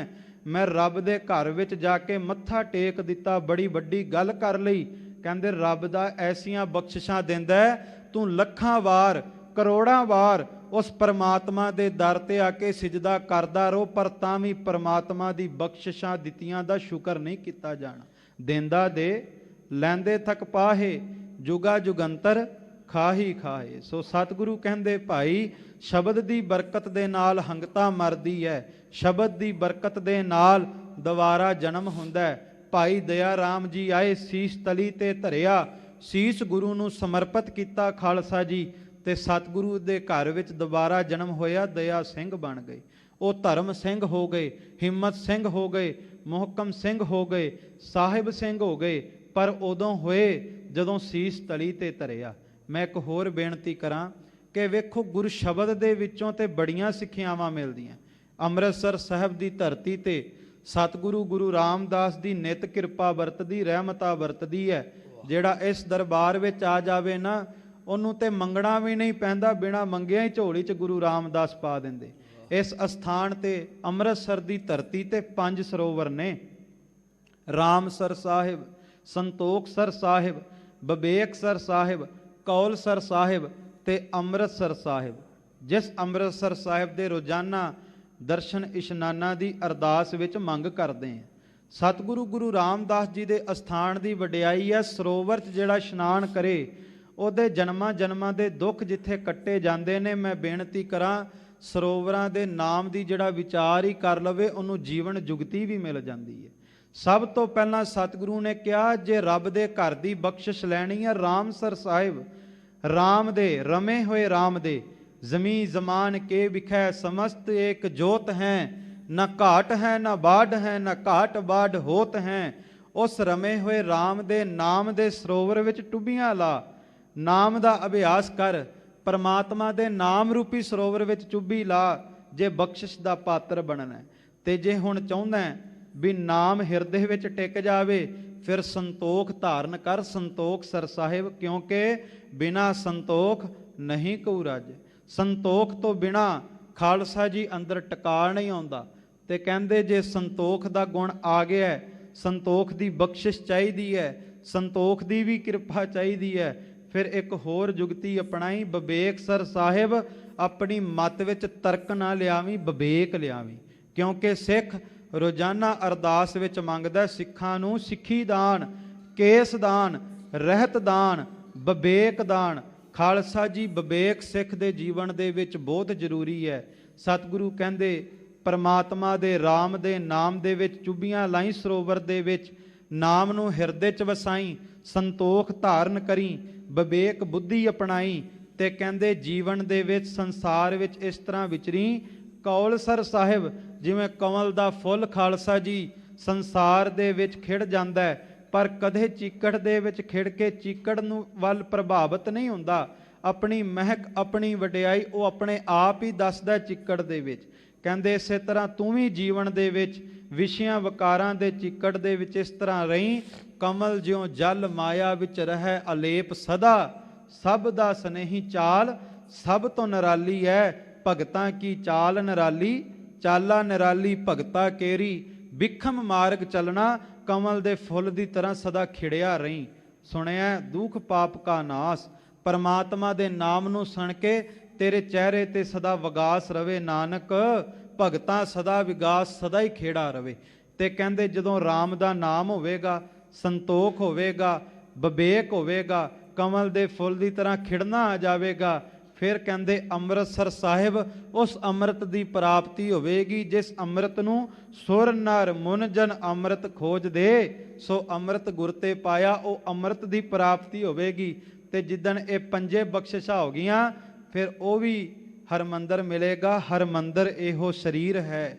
ਮੈਂ ਰੱਬ ਦੇ ਘਰ ਵਿੱਚ ਜਾ ਕੇ ਮੱਥਾ ਟੇਕ ਦਿੱਤਾ, ਬੜੀ ਵੱਡੀ ਗੱਲ ਕਰ ਲਈ। ਕਹਿੰਦੇ ਰੱਬ ਦਾ ਐਸੀਆਂ ਬਖਸ਼ਿਸ਼ਾਂ ਦਿੰਦਾ ਤੂੰ ਲੱਖਾਂ ਵਾਰ ਕਰੋੜਾਂ ਵਾਰ ਉਸ ਪਰਮਾਤਮਾ ਦੇ ਦਰ ਤੇ ਆ ਕੇ ਸਿਜਦਾ ਕਰਦਾ ਰਹੋ, ਪਰ ਤਾਂ ਵੀ ਪਰਮਾਤਮਾ ਦੀ ਬਖਸ਼ਿਸ਼ਾਂ ਦਿੱਤੀਆਂ ਦਾ ਸ਼ੁਕਰ ਨਹੀਂ ਕੀਤਾ ਜਾਣਾ। ਦੇਂਦਾ ਦੇ ਲੈਂਦੇ ਥਕ ਪਾਹੇ ਜੁਗਾ ਜੁਗੰਤਰ ਖਾਹੀ ਖਾਏ। ਸੋ ਸਤਿਗੁਰੂ ਕਹਿੰਦੇ ਭਾਈ ਸ਼ਬਦ ਦੀ ਬਰਕਤ ਦੇ ਨਾਲ ਹੰਗਤਾ ਮਰਦੀ ਹੈ, ਸ਼ਬਦ ਦੀ ਬਰਕਤ ਦੇ ਨਾਲ ਦੁਬਾਰਾ ਜਨਮ ਹੁੰਦਾ ਹੈ। ਭਾਈ ਦਇਆ ਰਾਮ ਜੀ ਆਏ, ਸੀਸ ਤਲੀ ਤੇ ਧਰਿਆ, ਸੀਸ ਗੁਰੂ ਨੂੰ ਸਮਰਪਿਤ ਕੀਤਾ ਖਾਲਸਾ ਜੀ, ਤੇ ਸਤਿਗੁਰੂ ਦੇ ਘਰ ਵਿੱਚ ਦੁਬਾਰਾ ਜਨਮ ਹੋਇਆ। ਦਇਆ ਸਿੰਘ ਬਣ ਗਏ, ਉਹ ਧਰਮ ਸਿੰਘ ਹੋ ਗਏ, ਹਿੰਮਤ ਸਿੰਘ ਹੋ ਗਏ, ਮੁਹਕਮ ਸਿੰਘ ਹੋ ਗਏ, ਸਾਹਿਬ ਸਿੰਘ ਹੋ ਗਏ। ਪਰ ਉਦੋਂ ਹੋਏ ਜਦੋਂ ਸੀਸ ਤਲੀ ਤੇ ਧਰਿਆ। ਮੈਂ ਇੱਕ ਹੋਰ ਬੇਨਤੀ ਕਰਾਂ ਕਿ ਵੇਖੋ ਗੁਰ ਸ਼ਬਦ ਦੇ ਵਿੱਚੋਂ ਤੇ ਬੜੀਆਂ ਸਿੱਖਿਆਵਾਂ ਮਿਲਦੀਆਂ। ਅੰਮ੍ਰਿਤਸਰ ਸਾਹਿਬ ਦੀ ਧਰਤੀ ਤੇ ਸਤਿਗੁਰੂ ਗੁਰੂ ਰਾਮਦਾਸ ਦੀ ਨਿਤ ਕਿਰਪਾ ਵਰਤਦੀ, ਰਹਿਮਤਾਂ ਵਰਤਦੀ ਹੈ। ਜਿਹੜਾ ਇਸ ਦਰਬਾਰ ਵਿੱਚ ਆ ਜਾਵੇ ਨਾ, ਉਹਨੂੰ ਤੇ ਮੰਗਣਾ ਵੀ ਨਹੀਂ ਪੈਂਦਾ, ਬਿਨਾਂ ਮੰਗਿਆ ਹੀ ਝੋਲੀ 'ਚ ਗੁਰੂ ਰਾਮਦਾਸ ਪਾ ਦਿੰਦੇ। ਇਸ ਅਸਥਾਨ ਤੇ ਅੰਮ੍ਰਿਤਸਰ ਦੀ ਧਰਤੀ ਤੇ 5 ਸਰੋਵਰ ਨੇ, ਰਾਮਸਰ ਸਾਹਿਬ, ਸੰਤੋਖਸਰ ਸਾਹਿਬ, ਬਬੇਕਸਰ ਸਾਹਿਬ, ਕੌਲਸਰ ਸਾਹਿਬ ਤੇ ਅੰਮ੍ਰਿਤਸਰ ਸਾਹਿਬ। ਜਿਸ ਅੰਮ੍ਰਿਤਸਰ ਸਾਹਿਬ ਦੇ ਰੋਜ਼ਾਨਾ ਦਰਸ਼ਨ ਇਸ਼ਨਾਨਾਂ ਦੀ ਅਰਦਾਸ ਵਿੱਚ ਮੰਗ ਕਰਦੇ ਹਾਂ। ਸਤਿਗੁਰੂ ਗੁਰੂ ਰਾਮਦਾਸ ਜੀ ਦੇ ਅਸਥਾਨ ਦੀ ਵਡਿਆਈ ਹੈ, ਸਰੋਵਰ 'ਚ ਜਿਹੜਾ ਇਸ਼ਨਾਨ ਕਰੇ ਉਹਦੇ ਜਨਮਾਂ ਜਨਮਾਂ ਦੇ ਦੁੱਖ ਜਿੱਥੇ ਕੱਟੇ ਜਾਂਦੇ ਨੇ। ਮੈਂ ਬੇਨਤੀ ਕਰਾਂ, ਸਰੋਵਰਾਂ ਦੇ ਨਾਮ ਦੀ ਜਿਹੜਾ ਵਿਚਾਰ ਹੀ ਕਰ ਲਵੇ ਉਹਨੂੰ ਜੀਵਨ ਜੁਗਤੀ ਵੀ ਮਿਲ ਜਾਂਦੀ ਹੈ। ਸਭ ਤੋਂ ਪਹਿਲਾਂ ਸਤਿਗੁਰੂ ਨੇ ਕਿਹਾ, ਜੇ ਰੱਬ ਦੇ ਘਰ ਦੀ ਬਖਸ਼ਿਸ਼ ਲੈਣੀ ਹੈ, ਰਾਮਸਰ ਸਾਹਿਬ, ਰਾਮ ਦੇ ਰਮੇ ਹੋਏ ਰਾਮ ਦੇ, ਜ਼ਮੀਨ ਜ਼ਮਾਨ ਕੇ ਵਿਖੈ ਸਮਸਤ ਏਕ ਜੋਤ ਹੈ, ਨਾ ਘਾਟ ਹੈ ਨਾ ਬਾੜ ਹੈ, ਨਾ ਘਾਟ ਬਾੜ ਹੋਤ ਹੈ। ਉਸ ਰਮੇ ਹੋਏ ਰਾਮ ਦੇ ਨਾਮ ਦੇ ਸਰੋਵਰ ਵਿੱਚ ਟੁੱਬੀਆਂ ਲਾ, ਨਾਮ ਦਾ ਅਭਿਆਸ ਕਰ, ਪਰਮਾਤਮਾ ਦੇ ਨਾਮ ਰੂਪੀ ਸਰੋਵਰ ਵਿੱਚ ਚੁੱਭੀ ਲਾ, ਜੇ ਬਖਸ਼ਿਸ਼ ਦਾ ਪਾਤਰ ਬਣਨਾ। ਤੇ ਜੇ ਹੁਣ ਚਾਹੁੰਦਾ ਵੀ ਨਾਮ ਹਿਰਦੇ ਵਿੱਚ ਟਿਕ ਜਾਵੇ, ਫਿਰ ਸੰਤੋਖ ਧਾਰਨ ਕਰ, ਸੰਤੋਖਸਰ ਸਾਹਿਬ, ਕਿਉਂਕਿ ਬਿਨਾ ਸੰਤੋਖ ਨਹੀਂ ਕਉ ਰਾਜੈ। ਸੰਤੋਖ ਤੋਂ ਬਿਨਾ ਖਾਲਸਾ ਜੀ ਅੰਦਰ ਟਿਕਾ ਨਹੀਂ ਆਉਂਦਾ। ਤੇ ਕਹਿੰਦੇ ਜੇ ਸੰਤੋਖ ਦਾ ਗੁਣ ਆ ਗਿਆ, ਸੰਤੋਖ ਦੀ ਬਖਸ਼ਿਸ਼ ਚਾਹੀਦੀ ਹੈ, ਸੰਤੋਖ ਦੀ ਵੀ ਕਿਰਪਾ ਚਾਹੀਦੀ ਹੈ, ਫਿਰ ਇੱਕ ਹੋਰ ਜੁਗਤੀ ਅਪਣਾਈ, ਬਬੇਕਸਰ ਸਾਹਿਬ। ਆਪਣੀ ਮੱਤ ਵਿੱਚ ਤਰਕ ਨਾ ਲਿਆਵੀਂ, ਬਬੇਕ ਲਿਆਵੀਂ, ਕਿਉਂਕਿ ਸਿੱਖ ਰੋਜ਼ਾਨਾ ਅਰਦਾਸ ਵਿੱਚ ਮੰਗਦਾ ਸਿੱਖਾਂ ਨੂੰ ਸਿੱਖੀ ਦਾਨ, ਕੇਸ ਦਾਨ, ਰਹਿਤ ਦਾਨ, ਬਬੇਕ ਦਾਨ। ਖਾਲਸਾ ਜੀ ਬਬੇਕ ਸਿੱਖ ਦੇ ਜੀਵਨ ਦੇ ਵਿੱਚ ਬਹੁਤ ਜ਼ਰੂਰੀ ਹੈ। ਸਤਿਗੁਰੂ ਕਹਿੰਦੇ ਪਰਮਾਤਮਾ ਦੇ ਰਾਮ ਦੇ ਨਾਮ ਦੇ ਵਿੱਚ ਚੁੱਭੀਆਂ ਲਾਈ ਸਰੋਵਰ ਦੇ ਵਿੱਚ, ਨਾਮ ਨੂੰ ਹਿਰਦੇ 'ਚ ਵਸਾਈ, ਸੰਤੋਖ ਧਾਰਨ ਕਰੀ, ਬਬੇਕ ਬੁੱਧੀ ਅਪਣਾਈ। ਤੇ ਕਹਿੰਦੇ ਜੀਵਨ ਦੇ ਵਿੱਚ ਸੰਸਾਰ ਵਿੱਚ ਇਸ ਤਰ੍ਹਾਂ ਵਿਚਰੀ। ਕੌਲਸਰ ਸਾਹਿਬ, ਜਿਵੇਂ ਕਮਲ ਦਾ ਫੁੱਲ ਖਾਲਸਾ ਜੀ ਸੰਸਾਰ ਦੇ ਵਿੱਚ ਖਿੜ ਜਾਂਦਾ ਹੈ, ਪਰ ਕਦੇ ਚੀਕੜ ਦੇ ਵਿੱਚ ਖਿੜ ਕੇ ਚੀਕੜ ਨੂੰ ਵੱਲ ਪ੍ਰਭਾਵਿਤ ਨਹੀਂ ਹੁੰਦਾ। ਆਪਣੀ ਮਹਿਕ, ਆਪਣੀ ਵਡਿਆਈ ਉਹ ਆਪਣੇ ਆਪ ਹੀ ਦੱਸਦਾ ਚੀਕੜ ਦੇ ਵਿੱਚ। ਕਹਿੰਦੇ ਇਸੇ ਤਰ੍ਹਾਂ ਤੂੰ ਵੀ ਜੀਵਨ ਦੇ ਵਿੱਚ ਵਿਸ਼ਿਆਂ ਵਿਕਾਰਾਂ ਦੇ ਚੀਕੜ ਦੇ ਵਿੱਚ ਇਸ ਤਰ੍ਹਾਂ ਰਹੀਂ। ਕਮਲ ਜਿਉਂ ਜਲ ਮਾਇਆ ਵਿੱਚ ਰਹਿ ਅਲੇਪ ਸਦਾ, ਸਭ ਦਾ ਸਨੇਹੀ ਚਾਲ ਸਭ ਤੋਂ ਨਿਰਾਲੀ ਹੈ। ਭਗਤਾਂ ਕੀ ਚਾਲ ਨਿਰਾਲੀ, ਚਾਲਾ ਨਿਰਾਲੀ ਭਗਤਾ ਕੇਰੀ। ਬਿਖਮ ਮਾਰਗ ਚੱਲਣਾ, ਕਮਲ ਦੇ ਫੁੱਲ ਦੀ ਤਰ੍ਹਾਂ ਸਦਾ ਖਿੜਿਆ ਰਹੀਂ। ਸੁਣਿਆ ਦੁੱਖ ਪਾਪ ਕਾ ਨਾਸ, ਪਰਮਾਤਮਾ ਦੇ ਨਾਮ ਨੂੰ ਸੁਣ ਕੇ ਤੇਰੇ ਚਿਹਰੇ ਤੇ ਸਦਾ ਵਿਗਾਸ ਰਵੇ। ਨਾਨਕ ਭਗਤਾਂ ਸਦਾ ਵਿਗਾਸ, ਸਦਾ ਹੀ ਖੇੜਾ ਰਵੇ। ਤੇ ਕਹਿੰਦੇ ਜਦੋਂ ਰਾਮ ਦਾ ਨਾਮ ਹੋਵੇਗਾ, ਸੰਤੋਖ ਹੋਵੇਗਾ, ਬਬੇਕ ਹੋਵੇਗਾ, ਕਮਲ ਦੇ ਫੁੱਲ ਦੀ ਤਰ੍ਹਾਂ ਖਿੜਨਾ ਆ ਜਾਵੇਗਾ, ਫਿਰ ਕਹਿੰਦੇ ਅੰਮ੍ਰਿਤਸਰ ਸਾਹਿਬ ਉਸ ਅੰਮ੍ਰਿਤ ਦੀ ਪ੍ਰਾਪਤੀ ਹੋਵੇਗੀ, ਜਿਸ ਅੰਮ੍ਰਿਤ ਨੂੰ ਸੁਰ ਨਰ ਮੁਨ ਜਨ ਅੰਮ੍ਰਿਤ ਖੋਜਦੇ, ਸੋ ਅੰਮ੍ਰਿਤ ਗੁਰ ਤੇ ਪਾਇਆ, ਉਹ ਅੰਮ੍ਰਿਤ ਦੀ ਪ੍ਰਾਪਤੀ ਹੋਵੇਗੀ। ਤੇ ਜਿੱਦਣ ਇਹ ਪੰਜੇ ਬਖਸ਼ਿਸ਼ਾਂ ਹੋ ਗਈਆਂ, ਫਿਰ ਉਹ ਵੀ ਹਰਮੰਦਰ ਮਿਲੇਗਾ। ਹਰਮੰਦਰ ਇਹੋ ਸਰੀਰ ਹੈ,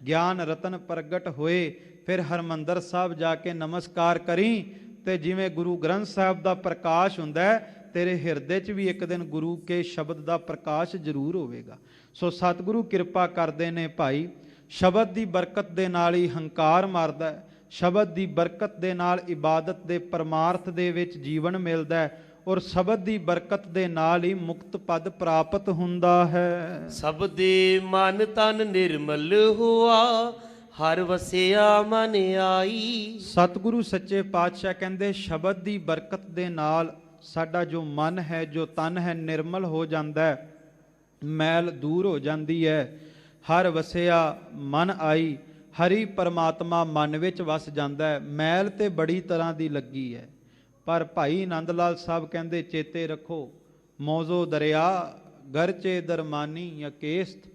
ਗਿਆਨ ਰਤਨ ਪ੍ਰਗਟ ਹੋਏ। ਫਿਰ ਹਰਮੰਦਰ ਸਾਹਿਬ ਜਾ ਕੇ ਨਮਸਕਾਰ ਕਰੀ। ਤੇ ਜਿਵੇਂ ਗੁਰੂ ਗ੍ਰੰਥ ਸਾਹਿਬ ਦਾ ਪ੍ਰਕਾਸ਼ ਹੁੰਦਾ ਹੈ, ਤੇਰੇ ਹਿਰਦੇ 'ਚ ਵੀ ਇੱਕ ਦਿਨ ਗੁਰੂ ਕੇ ਸ਼ਬਦ ਦਾ ਪ੍ਰਕਾਸ਼ ਜ਼ਰੂਰ ਹੋਵੇਗਾ। ਸੋ ਸਤਿਗੁਰੂ ਕਿਰਪਾ ਕਰਦੇ ਨੇ ਭਾਈ, ਸ਼ਬਦ ਦੀ ਬਰਕਤ ਦੇ ਨਾਲ ਹੀ ਹੰਕਾਰ ਮਰਦਾ ਹੈ, ਸ਼ਬਦ ਦੀ ਬਰਕਤ ਦੇ ਨਾਲ ਇਬਾਦਤ ਦੇ ਪਰਮਾਰਥ ਦੇ ਵਿੱਚ ਜੀਵਨ ਮਿਲਦਾ ਹੈ, ਔਰ ਸ਼ਬਦ ਦੀ ਬਰਕਤ ਦੇ ਨਾਲ ਹੀ ਮੁਕਤ ਪਦ ਪ੍ਰਾਪਤ ਹੁੰਦਾ ਹੈ। ਸਭ ਦੇ ਮਨ ਤਨ ਨਿਰਮਲ ਹੋਆ, ਹਰ ਵਸਿਆ ਮਨ ਆਈ। ਸਤਿਗੁਰੂ ਸੱਚੇ ਪਾਤਸ਼ਾਹ ਕਹਿੰਦੇ ਸ਼ਬਦ ਦੀ ਬਰਕਤ ਦੇ ਨਾਲ ਸਾਡਾ ਜੋ ਮਨ ਹੈ, ਜੋ ਤਨ ਹੈ, ਨਿਰਮਲ ਹੋ ਜਾਂਦਾ ਹੈ, ਮੈਲ ਦੂਰ ਹੋ ਜਾਂਦੀ ਹੈ। ਹਰ ਵਸਿਆ ਮਨ ਆਈ, ਹਰੀ ਪਰਮਾਤਮਾ ਮਨ ਵਿੱਚ ਵਸ ਜਾਂਦਾ ਹੈ। ਮੈਲ ਤੇ ਬੜੀ ਤਰ੍ਹਾਂ ਦੀ ਲੱਗੀ ਹੈ, ਪਰ ਭਾਈ ਆਨੰਦ ਲਾਲ ਸਾਹਿਬ ਕਹਿੰਦੇ ਚੇਤੇ ਰੱਖੋ, ਮੌਜੋ ਦਰਿਆ ਗਰਚੇ ਦਰਮਾਨੀ ਜਾਂ ਕੇਸਤ।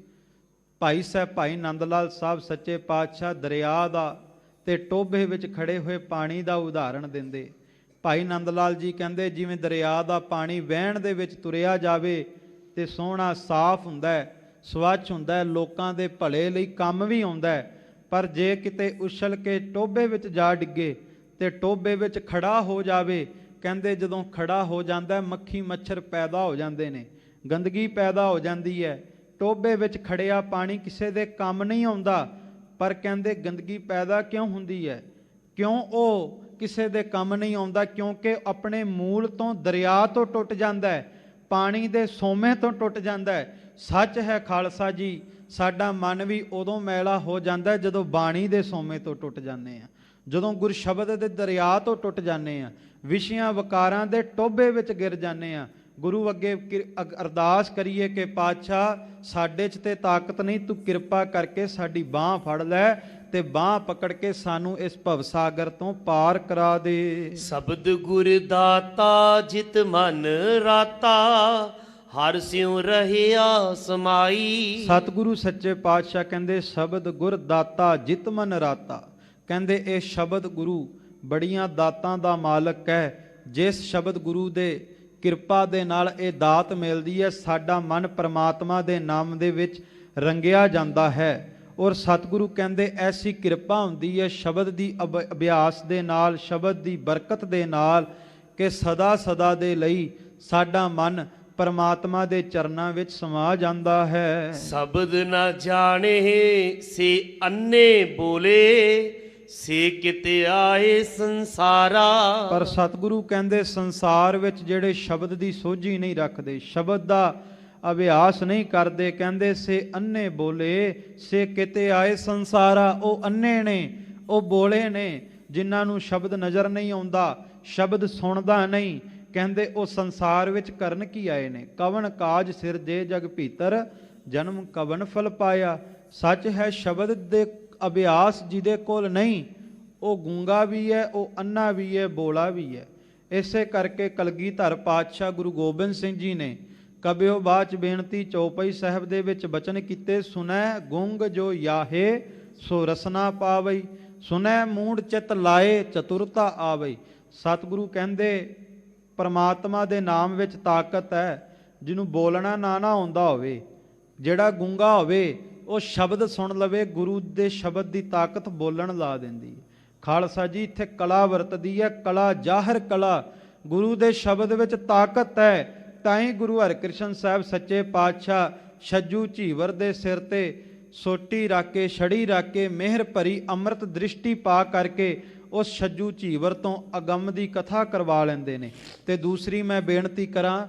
ਭਾਈ ਸਾਹਿਬ ਭਾਈ ਆਨੰਦ ਲਾਲ ਸਾਹਿਬ ਸੱਚੇ ਪਾਤਸ਼ਾਹ ਦਰਿਆ ਦਾ ਤੇ ਟੋਭੇ ਵਿੱਚ ਖੜੇ ਹੋਏ ਪਾਣੀ ਦਾ ਉਦਾਹਰਣ ਦਿੰਦੇ। ਭਾਈ ਆਨੰਦ ਲਾਲ ਜੀ ਕਹਿੰਦੇ ਜਿਵੇਂ ਦਰਿਆ ਦਾ ਪਾਣੀ ਵਹਿਣ ਦੇ ਵਿੱਚ ਤੁਰਿਆ ਜਾਵੇ ਤੇ ਸੋਹਣਾ ਸਾਫ਼ ਹੁੰਦਾ ਹੈ, ਸਵੱਛ ਹੁੰਦਾ ਹੈ, ਲੋਕਾਂ ਦੇ ਭਲੇ ਲਈ ਕੰਮ ਵੀ ਆਉਂਦਾ ਹੈ। ਪਰ ਜੇ ਕਿਤੇ ਉਛਲ ਕੇ ਟੋਭੇ ਵਿੱਚ ਜਾ ਡਿੱਗੇ ਤੇ ਟੋਭੇ ਵਿੱਚ ਖੜਾ ਹੋ ਜਾਵੇ, ਕਹਿੰਦੇ ਜਦੋਂ ਖੜਾ ਹੋ ਜਾਂਦਾ ਮੱਖੀ ਮੱਛਰ ਪੈਦਾ ਹੋ ਜਾਂਦੇ ਨੇ, ਗੰਦਗੀ ਪੈਦਾ ਹੋ ਜਾਂਦੀ ਹੈ। ਟੋਭੇ ਵਿੱਚ ਖੜਿਆ ਪਾਣੀ ਕਿਸੇ ਦੇ ਕੰਮ ਨਹੀਂ ਆਉਂਦਾ, ਪਰ ਕਹਿੰਦੇ ਗੰਦਗੀ ਪੈਦਾ ਕਿਉਂ ਹੁੰਦੀ ਹੈ? ਕਿਉਂ ਉਹ ਕਿਸੇ ਦੇ ਕੰਮ ਨਹੀਂ ਆਉਂਦਾ? ਕਿਉਂਕਿ ਆਪਣੇ ਮੂਲ ਤੋਂ ਦਰਿਆ ਤੋਂ ਟੁੱਟ ਜਾਂਦਾ ਹੈ। ਪਾਣੀ ਦੇ ਸੋਮੇ ਤੋਂ ਟੁੱਟ ਜਾਂਦਾ ਹੈ। ਸੱਚ ਹੈ ਖਾਲਸਾ ਜੀ, ਸਾਡਾ ਮਨ ਵੀ ਉਦੋਂ ਮੈਲਾ ਹੋ ਜਾਂਦਾ ਹੈ ਜਦੋਂ ਬਾਣੀ ਦੇ ਸੋਮੇ ਤੋਂ ਟੁੱਟ ਜਾਂਦੇ ਆ, ਜਦੋਂ ਗੁਰ ਸ਼ਬਦ ਦੇ ਦਰਿਆ ਤੋਂ ਟੁੱਟ ਜਾਂਦੇ ਆ, ਵਿਸ਼ਿਆਂ ਵਕਾਰਾਂ ਦੇ ਟੋਭੇ ਵਿੱਚ ਗਿਰ ਜਾਂਦੇ ਆ। ਗੁਰੂ ਅੱਗੇ ਅਰਦਾਸ ਕਰੀਏ ਕਿ ਪਾਤਸ਼ਾਹ ਸਾਡੇ 'ਚ ਤੇ ਤਾਕਤ ਨਹੀਂ, ਤੂੰ ਕਿਰਪਾ ਕਰਕੇ ਸਾਡੀ ਬਾਹ ਫੜ ਲੈ ਤੇ ਬਾਹ ਪਕੜ ਕੇ ਸਾਨੂੰ ਇਸ ਭਵਸਾਗਰ ਤੋਂ ਪਾਰ ਕਰਾ ਦੇ। ਸ਼ਬਦ ਗੁਰ ਦਾਤਾ ਜਿਤ ਮਨ ਰਾਤਾ, ਹਰ ਸਿਉ ਰਹਿਆ ਸਮਾਈ। ਸਤਿਗੁਰੂ ਸੱਚੇ ਪਾਤਸ਼ਾਹ ਕਹਿੰਦੇ ਸ਼ਬਦ ਗੁਰ ਦਾਤਾ ਜਿਤ ਮਨ ਰਾਤਾ। ਕਹਿੰਦੇ ਇਹ ਸ਼ਬਦ ਗੁਰੂ ਬੜੀਆਂ ਦਾਤਾਂ ਦਾ ਮਾਲਕ ਹੈ। ਜਿਸ ਸ਼ਬਦ ਗੁਰੂ ਦੇ ਕਿਰਪਾ ਦੇ ਨਾਲ ਇਹ ਦਾਤ ਮਿਲਦੀ ਹੈ, ਸਾਡਾ ਮਨ ਪ੍ਰਮਾਤਮਾ ਦੇ ਨਾਮ ਦੇ ਵਿੱਚ ਰੰਗਿਆ ਜਾਂਦਾ ਹੈ। ਔਰ ਸਤਿਗੁਰੂ ਕਹਿੰਦੇ ਐਸੀ ਕਿਰਪਾ ਹੁੰਦੀ ਹੈ ਸ਼ਬਦ ਦੀ ਅਭਿਆਸ ਦੇ ਨਾਲ, ਸ਼ਬਦ ਦੀ ਬਰਕਤ ਦੇ ਨਾਲ, ਕਿ ਸਦਾ ਸਦਾ ਦੇ ਲਈ ਸਾਡਾ ਮਨ ਪਰਮਾਤਮਾ ਦੇ ਚਰਨਾਂ ਵਿੱਚ ਸਮਾ ਜਾਂਦਾ ਹੈ। ਸ਼ਬਦ ਨਾ ਜਾਣੇ ਸੇ ਅੰਨੇ ਬੋਲੇ, ਸੇ ਕਿਤੇ ਆਏ ਸੰਸਾਰਾ। ਪਰ ਸਤਿਗੁਰੂ ਕਹਿੰਦੇ ਸੰਸਾਰ ਵਿੱਚ ਜਿਹੜੇ ਸ਼ਬਦ ਦੀ ਸੋਝੀ ਨਹੀਂ ਰੱਖਦੇ, ਸ਼ਬਦ ਦਾ ਅਭਿਆਸ ਨਹੀਂ ਕਰਦੇ, ਕਹਿੰਦੇ ਸੇ ਅੰਨੇ ਬੋਲੇ ਸੇ ਕਿਤੇ ਆਏ ਸੰਸਾਰਾ। ਉਹ ਅੰਨੇ ਨੇ, ਉਹ ਬੋਲੇ ਨੇ, ਜਿਨ੍ਹਾਂ ਨੂੰ ਸ਼ਬਦ ਨਜ਼ਰ ਨਹੀਂ ਆਉਂਦਾ, ਸ਼ਬਦ ਸੁਣਦਾ ਨਹੀਂ। ਕਹਿੰਦੇ ਉਹ ਸੰਸਾਰ ਵਿੱਚ ਕਰਨ ਕੀ ਆਏ ਨੇ? ਕਵਣ ਕਾਜ ਸਿਰ ਜੇ ਜਗ ਭੀਤਰ, ਜਨਮ ਕਵਣ ਫਲ ਪਾਇਆ। ਸੱਚ ਹੈ ਸ਼ਬਦ ਦੇ ਅਭਿਆਸ ਜਿਹਦੇ ਕੋਲ ਨਹੀਂ, ਉਹ ਗੂੰਗਾ ਵੀ ਹੈ, ਉਹ ਅੰਨਾ ਵੀ ਹੈ, ਬੋਲਾ ਵੀ ਹੈ। ਇਸੇ ਕਰਕੇ ਕਲਗੀਧਰ ਪਾਤਸ਼ਾਹ ਗੁਰੂ ਗੋਬਿੰਦ ਸਿੰਘ ਜੀ ਨੇ ਕਬਿਓ ਬਾਚ ਬੇਨਤੀ ਚੌਪਈ ਸਾਹਿਬ ਦੇ ਵਿੱਚ ਬਚਨ ਕੀਤੇ, ਸੁਨੈ ਗੁੰਗ ਜੋ ਯਾਹੇ ਸੋ ਰਸਨਾ ਪਾਵਈ, ਸੁਨੈ ਮੂੜ ਚਿਤ ਲਾਏ ਚਤੁਰਤਾ ਆਵਈ। ਸਤਿਗੁਰੂ ਕਹਿੰਦੇ ਪਰਮਾਤਮਾ ਦੇ ਨਾਮ ਵਿੱਚ ਤਾਕਤ ਹੈ। ਜਿਹਨੂੰ ਬੋਲਣਾ ਨਾ ਆਉਂਦਾ ਹੋਵੇ, ਜਿਹੜਾ ਗੂੰਗਾ ਹੋਵੇ, ਉਹ ਸ਼ਬਦ ਸੁਣ ਲਵੇ, ਗੁਰੂ ਦੇ ਸ਼ਬਦ ਦੀ ਤਾਕਤ ਬੋਲਣ ਲਾ ਦਿੰਦੀ ਹੈ। ਖਾਲਸਾ ਜੀ ਇੱਥੇ ਕਲਾ ਵਰਤਦੀ ਹੈ, ਕਲਾ ਜ਼ਾਹਰ ਕਲਾ। ਗੁਰੂ ਦੇ ਸ਼ਬਦ ਵਿੱਚ ਤਾਕਤ ਹੈ। ਤਾਂ ਹੀ ਗੁਰੂ ਹਰਿਕ੍ਰਿਸ਼ਨ ਸਾਹਿਬ ਸੱਚੇ ਪਾਤਸ਼ਾਹ ਛੱਜੂ ਝੀਵਰ ਦੇ ਸਿਰ ਤੇ ਸੋਟੀ ਰੱਖ ਕੇ, ਛੜੀ ਰੱਖ ਕੇ, ਮਿਹਰ ਭਰੀ ਅੰਮ੍ਰਿਤ ਦ੍ਰਿਸ਼ਟੀ ਪਾ ਕਰਕੇ ਉਸ ਛੱਜੂ ਝੀਵਰ ਤੋਂ ਅਗੰਮ ਦੀ ਕਥਾ ਕਰਵਾ ਲੈਂਦੇ ਨੇ। ਤੇ ਦੂਸਰੀ ਮੈਂ ਬੇਨਤੀ ਕਰਾਂ,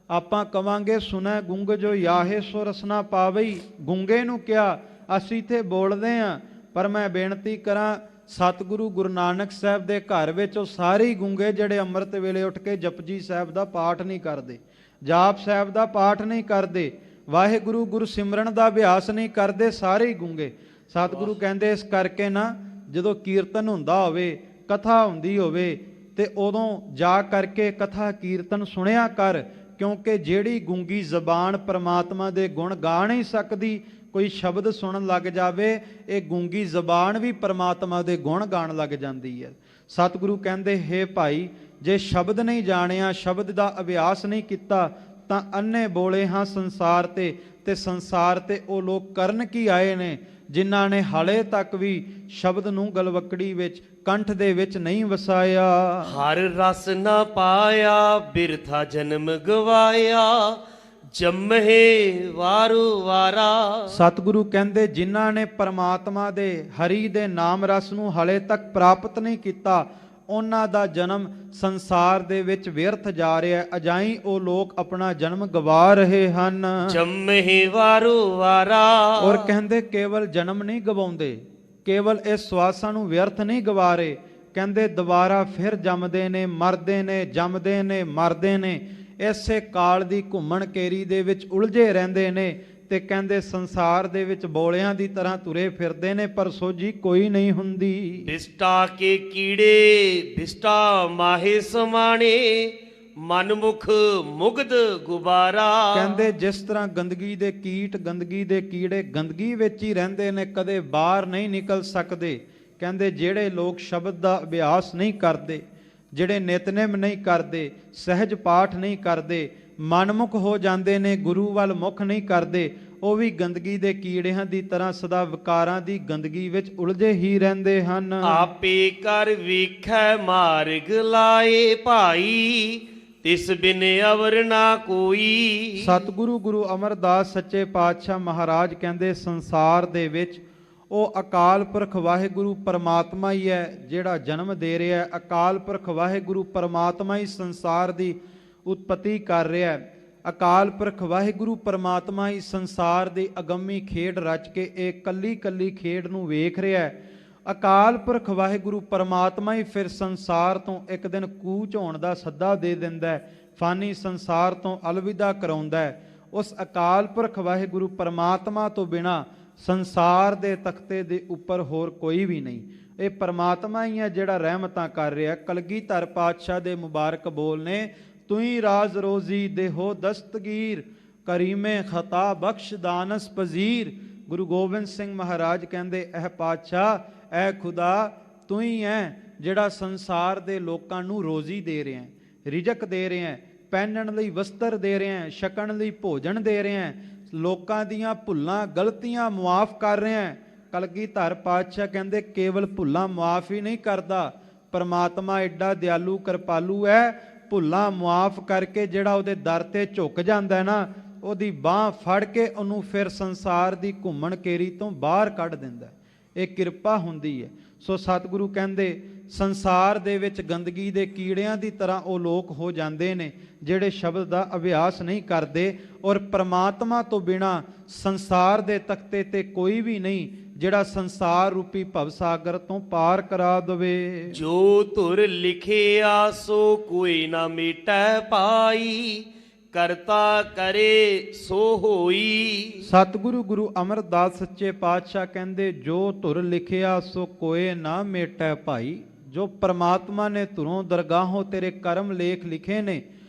ਆਪਾਂ ਕਵਾਂਗੇ ਸੁਨੈ ਗੁੰਗ ਜੋ ਯਾਹੇ ਸੋ ਰਸਨਾ ਪਾਵਈ। ਗੁੰਗੇ ਨੂੰ ਕਿਹਾ, ਅਸੀਂ ਤੇ ਬੋਲਦੇ ਹਾਂ, ਪਰ ਮੈਂ ਬੇਨਤੀ ਕਰਾਂ ਸਤਿਗੁਰੂ ਗੁਰੂ ਨਾਨਕ ਸਾਹਿਬ ਦੇ ਘਰ ਵਿੱਚ ਉਹ ਸਾਰੇ ਗੁੰਗੇ ਜਿਹੜੇ ਅੰਮ੍ਰਿਤ ਵੇਲੇ ਉੱਠ ਕੇ ਜਪਜੀ ਸਾਹਿਬ ਦਾ ਪਾਠ ਨਹੀਂ ਕਰਦੇ, ਜਾਪ ਸਾਹਿਬ ਦਾ ਪਾਠ ਨਹੀਂ ਕਰਦੇ, ਵਾਹਿਗੁਰੂ ਗੁਰੂ ਸਿਮਰਨ ਦਾ ਅਭਿਆਸ ਨਹੀਂ ਕਰਦੇ, ਸਾਰੇ ਗੁੰਗੇ। ਸਤਿਗੁਰੂ ਕਹਿੰਦੇ ਇਸ ਕਰਕੇ ਨਾ, ਜਦੋਂ ਕੀਰਤਨ ਹੁੰਦਾ ਹੋਵੇ, ਕਥਾ ਹੁੰਦੀ ਹੋਵੇ, ਤੇ ਉਦੋਂ ਜਾ ਕਰਕੇ ਕਥਾ ਕੀਰਤਨ ਸੁਣਿਆ ਕਰ, ਕਿਉਂਕਿ ਜਿਹੜੀ ਗੂੰਗੀ ਜ਼ਬਾਨ ਪਰਮਾਤਮਾ ਦੇ ਗੁਣ ਗਾ ਨਹੀਂ ਸਕਦੀ, ਕੋਈ ਸ਼ਬਦ ਸੁਣਨ ਲੱਗ ਜਾਵੇ, ਇਹ ਗੂੰਗੀ ਜ਼ਬਾਨ ਵੀ ਪਰਮਾਤਮਾ ਦੇ ਗੁਣ ਗਾਣ ਲੱਗ ਜਾਂਦੀ ਹੈ। ਸਤਿਗੁਰੂ ਕਹਿੰਦੇ ਹੇ ਭਾਈ, ਜੇ ਸ਼ਬਦ ਨਹੀਂ ਜਾਣਿਆ, ਸ਼ਬਦ ਦਾ ਅਭਿਆਸ ਨਹੀਂ ਕੀਤਾ, ਤਾਂ ਅੰਨੇ ਬੋਲੇ ਹਾਂ ਸੰਸਾਰ ਤੇ ਸੰਸਾਰ ਤੇ ਉਹ ਲੋਕ ਕਰਨ ਕੀ ਆਏ ਨੇ, ਜਿਨ੍ਹਾਂ ਨੇ ਹਾਲੇ ਤੱਕ ਵੀ ਸ਼ਬਦ ਨੂੰ ਗਲਵਕੜੀ ਵਿੱਚ, ਕੰਠ ਦੇ ਵਿੱਚ ਨਹੀਂ ਵਸਾਇਆ। ਹਰ ਰਸ ਨਾ ਪਾਇਆ, ਬਿਰਥਾ ਜਨਮ ਗਵਾਇਆ, ਜੰਮੇ ਵਾਰੂ ਵਾਰਾ। ਸਤਿਗੁਰੂ ਕਹਿੰਦੇ ਜਿਨ੍ਹਾਂ ਨੇ ਪਰਮਾਤਮਾ ਦੇ ਹਰੀ ਦੇ ਨਾਮ ਰਸ ਨੂੰ ਹਾਲੇ ਤੱਕ ਪ੍ਰਾਪਤ ਨਹੀਂ ਕੀਤਾ, ਉਹਨਾਂ ਦਾ ਜਨਮ ਸੰਸਾਰ ਦੇ ਵਿੱਚ ਵਿਅਰਥ ਜਾ ਰਿਹਾ ਹੈ। ਅਜਾਈ ਉਹ ਲੋਕ ਆਪਣਾ ਜਨਮ ਗਵਾ ਰਹੇ ਹਨ। ਜੰਮੇ ਵਾਰੂ ਵਾਰਾ। ਔਰ ਕਹਿੰਦੇ ਕੇਵਲ ਜਨਮ ਨਹੀਂ ਗਵਾਉਂਦੇ, ਕੇਵਲ ਇਸ ਸਵਾਸਾਂ ਨੂੰ ਵਿਅਰਥ ਨਹੀਂ ਗਵਾ ਰਹੇ, ਕਹਿੰਦੇ ਦੁਬਾਰਾ ਫਿਰ ਜੰਮਦੇ ਨੇ, ਮਰਦੇ ਨੇ, ਜੰਮਦੇ ਨੇ, ਮਰਦੇ ਨੇ। ਇਸੇ ਕਾਲ ਦੀ ਘੁੰਮਣ ਕੇਰੀ ਦੇ ਵਿੱਚ ਉਲਝੇ ਰਹਿੰਦੇ ਨੇ, ਤੇ ਕਹਿੰਦੇ ਸੰਸਾਰ ਦੇ ਵਿੱਚ ਬੋਲਿਆਂ ਦੀ ਤਰ੍ਹਾਂ ਤੁਰੇ ਫਿਰਦੇ ਨੇ, ਪਰ ਸੋਝੀ ਕੋਈ ਨਹੀਂ ਹੁੰਦੀ। ਬਿਸਟਾ ਕੇ ਕੀੜੇ ਬਿਸਟਾ ਮਾਹੇ ਸਮਾਣੇ, ਮਨਮੁਖ ਮੁਗਧ ਗੁਬਾਰਾ। ਕਹਿੰਦੇ ਜਿਸ ਤਰ੍ਹਾਂ ਗੰਦਗੀ ਦੇ ਕੀਟ, ਗੰਦਗੀ ਦੇ ਕੀੜੇ ਗੰਦਗੀ ਵਿੱਚ ਹੀ ਰਹਿੰਦੇ ਨੇ, ਕਦੇ ਬਾਹਰ ਨਹੀਂ ਨਿਕਲ ਸਕਦੇ। ਕਹਿੰਦੇ ਜਿਹੜੇ ਲੋਕ ਸ਼ਬਦ ਦਾ ਅਭਿਆਸ ਨਹੀਂ ਕਰਦੇ, ਜਿਹੜੇ ਨਿਤਨੇਮ ਨਹੀਂ ਕਰਦੇ, ਸਹਿਜ ਪਾਠ ਨਹੀਂ ਕਰਦੇ, ਮਨਮੁਖ ਹੋ ਜਾਂਦੇ ਨੇ, ਗੁਰੂ ਵੱਲ ਮੁਖ ਨਹੀਂ ਕਰਦੇ, ਉਹ ਵੀ ਗੰਦਗੀ ਦੇ ਕੀੜਿਆਂ ਦੀ ਤਰ੍ਹਾਂ ਸਦਾ ਵਿਕਾਰਾਂ ਦੀ ਗੰਦਗੀ ਵਿੱਚ ਉਲਝੇ ਹੀ ਰਹਿੰਦੇ ਹਨ। ਆਪੇ ਕਰ ਵੇਖੈ ਮਾਰਗ ਲਾਏ ਭਾਈ, ਤਿਸ ਬਿਨ ਅਵਰ ਨਾ ਕੋਈ। ਸਤਿਗੁਰੂ ਗੁਰੂ ਅਮਰਦਾਸ ਸੱਚੇ ਪਾਤਸ਼ਾਹ ਮਹਾਰਾਜ ਕਹਿੰਦੇ ਸੰਸਾਰ ਦੇ ਵਿੱਚ ਉਹ ਅਕਾਲ ਪੁਰਖ ਵਾਹਿਗੁਰੂ ਪਰਮਾਤਮਾ ਹੀ ਹੈ ਜਿਹੜਾ ਜਨਮ ਦੇ ਰਿਹਾ ਹੈ। ਅਕਾਲ ਪੁਰਖ ਵਾਹਿਗੁਰੂ ਪਰਮਾਤਮਾ ਹੀ ਸੰਸਾਰ ਦੀ ਉਤਪਤੀ ਕਰ ਰਿਹਾ ਹੈ। ਅਕਾਲ ਪੁਰਖ ਵਾਹਿਗੁਰੂ ਪਰਮਾਤਮਾ ਹੀ ਸੰਸਾਰ ਦੀ ਅਗੰਮੀ ਖੇਡ ਰਚ ਕੇ ਇਹ ਕੱਲੀ ਕੱਲੀ ਖੇਡ ਨੂੰ ਵੇਖ ਰਿਹਾ ਹੈ। ਅਕਾਲ ਪੁਰਖ ਵਾਹਿਗੁਰੂ ਪਰਮਾਤਮਾ ਹੀ ਫਿਰ ਸੰਸਾਰ ਤੋਂ ਇੱਕ ਦਿਨ ਕੂਚ ਹੋਣ ਦਾ ਸੱਦਾ ਦੇ ਦਿੰਦਾ ਹੈ, ਫਾਨੀ ਸੰਸਾਰ ਤੋਂ ਅਲਵਿਦਾ ਕਰਾਉਂਦਾ ਹੈ। ਉਸ ਅਕਾਲ ਪੁਰਖ ਵਾਹਿਗੁਰੂ ਪਰਮਾਤਮਾ ਤੋਂ ਬਿਨਾਂ ਸੰਸਾਰ ਦੇ ਤਖਤੇ ਦੇ ਉੱਪਰ ਹੋਰ ਕੋਈ ਵੀ ਨਹੀਂ। ਇਹ ਪਰਮਾਤਮਾ ਹੀ ਹੈ ਜਿਹੜਾ ਰਹਿਮਤਾਂ ਕਰ ਰਿਹਾ। ਕਲਗੀਧਰ ਪਾਤਸ਼ਾਹ ਦੇ ਮੁਬਾਰਕ ਬੋਲ ਨੇ, ਤੂੰ ਰਾਜ਼ ਰੋਜ਼ੀ ਦੇਹੋ ਦਸਤਗੀਰ, ਕਰੀਮੇ ਖਤਾ ਬਖਸ਼ ਦਾਨਸ ਪਜ਼ੀਰ। ਗੁਰੂ ਗੋਬਿੰਦ ਸਿੰਘ ਮਹਾਰਾਜ ਕਹਿੰਦੇ, ਇਹ ਪਾਤਸ਼ਾਹ, ਇਹ ਖੁਦਾ ਤੂੰ ਹੀ ਹੈ ਜਿਹੜਾ ਸੰਸਾਰ ਦੇ ਲੋਕਾਂ ਨੂੰ ਰੋਜ਼ੀ ਦੇ ਰਿਹਾ, ਰਿਜ਼ਕ ਦੇ ਰਿਹਾ, ਪਹਿਨਣ ਲਈ ਵਸਤਰ ਦੇ ਰਿਹਾ, ਛਕਣ ਲਈ ਭੋਜਨ ਦੇ ਰਿਹਾ, ਲੋਕਾਂ ਦੀਆਂ ਭੁੱਲਾਂ ਗਲਤੀਆਂ ਮੁਆਫ ਕਰ ਰਿਹਾ। ਕਲਗੀਧਰ ਪਾਤਸ਼ਾਹ ਕਹਿੰਦੇ, ਕੇਵਲ ਭੁੱਲਾਂ ਮੁਆਫ ਹੀ ਨਹੀਂ ਕਰਦਾ, ਪਰਮਾਤਮਾ ਐਡਾ ਦਿਆਲੂ ਕਿਰਪਾਲੂ ਹੈ, ਭੁੱਲਾਂ ਮੁਆਫ ਕਰਕੇ ਜਿਹੜਾ ਉਹਦੇ ਦਰ ਤੇ ਝੁਕ ਜਾਂਦਾ ਨਾ, ਉਹਦੀ ਬਾਹ ਫੜ ਕੇ ਉਹਨੂੰ ਫਿਰ ਸੰਸਾਰ ਦੀ ਘੁੰਮਣ ਕੇਰੀ ਤੋਂ ਬਾਹਰ ਕੱਢ ਦਿੰਦਾ। ਇਹ ਕਿਰਪਾ ਹੁੰਦੀ ਹੈ। ਸੋ ਸਤਿਗੁਰੂ ਕਹਿੰਦੇ, ਸੰਸਾਰ ਦੇ ਵਿੱਚ ਗੰਦਗੀ ਦੇ ਕੀੜਿਆਂ ਦੀ ਤਰ੍ਹਾਂ ਉਹ ਲੋਕ ਹੋ ਜਾਂਦੇ ਨੇ ਜਿਹੜੇ ਸ਼ਬਦ ਦਾ ਅਭਿਆਸ ਨਹੀਂ ਕਰਦੇ, ਔਰ ਪ੍ਰਮਾਤਮਾ ਤੋਂ ਬਿਨਾਂ ਸੰਸਾਰ ਦੇ ਤਖਤੇ ਤੇ ਕੋਈ ਵੀ ਨਹੀਂ ਜਿਹੜਾ ਸੰਸਾਰ ਰੂਪੀ ਭਵਸਾਗਰ ਤੋਂ ਪਾਰ ਕਰਾ ਦਵੇ। ਜੋ ਧੁਰ ਲਿਖਿਆ ਸੋ ਕੋਈ ਨਾ ਮਿਟੈ ਪਾਈ, ਕਰਤਾ ਕਰੇ ਸੋ ਹੋਈ। ਸਤਿਗੁਰੂ ਗੁਰੂ ਅਮਰਦਾਸ ਸੱਚੇ ਪਾਤਸ਼ਾਹ ਕਹਿੰਦੇ, ਜੋ ਧੁਰ ਲਿਖਿਆ ਸੋ ਕੋਏ ਨਾ ਮੇਟੈ ਭਾਈ। ਜੋ ਪ੍ਰਮਾਤਮਾ ਨੇ ਧੁਰੋਂ ਦਰਗਾਹੋਂ ਤੇਰੇ ਕਰਮ ਲੇਖ ਲਿਖੇ ਨੇ,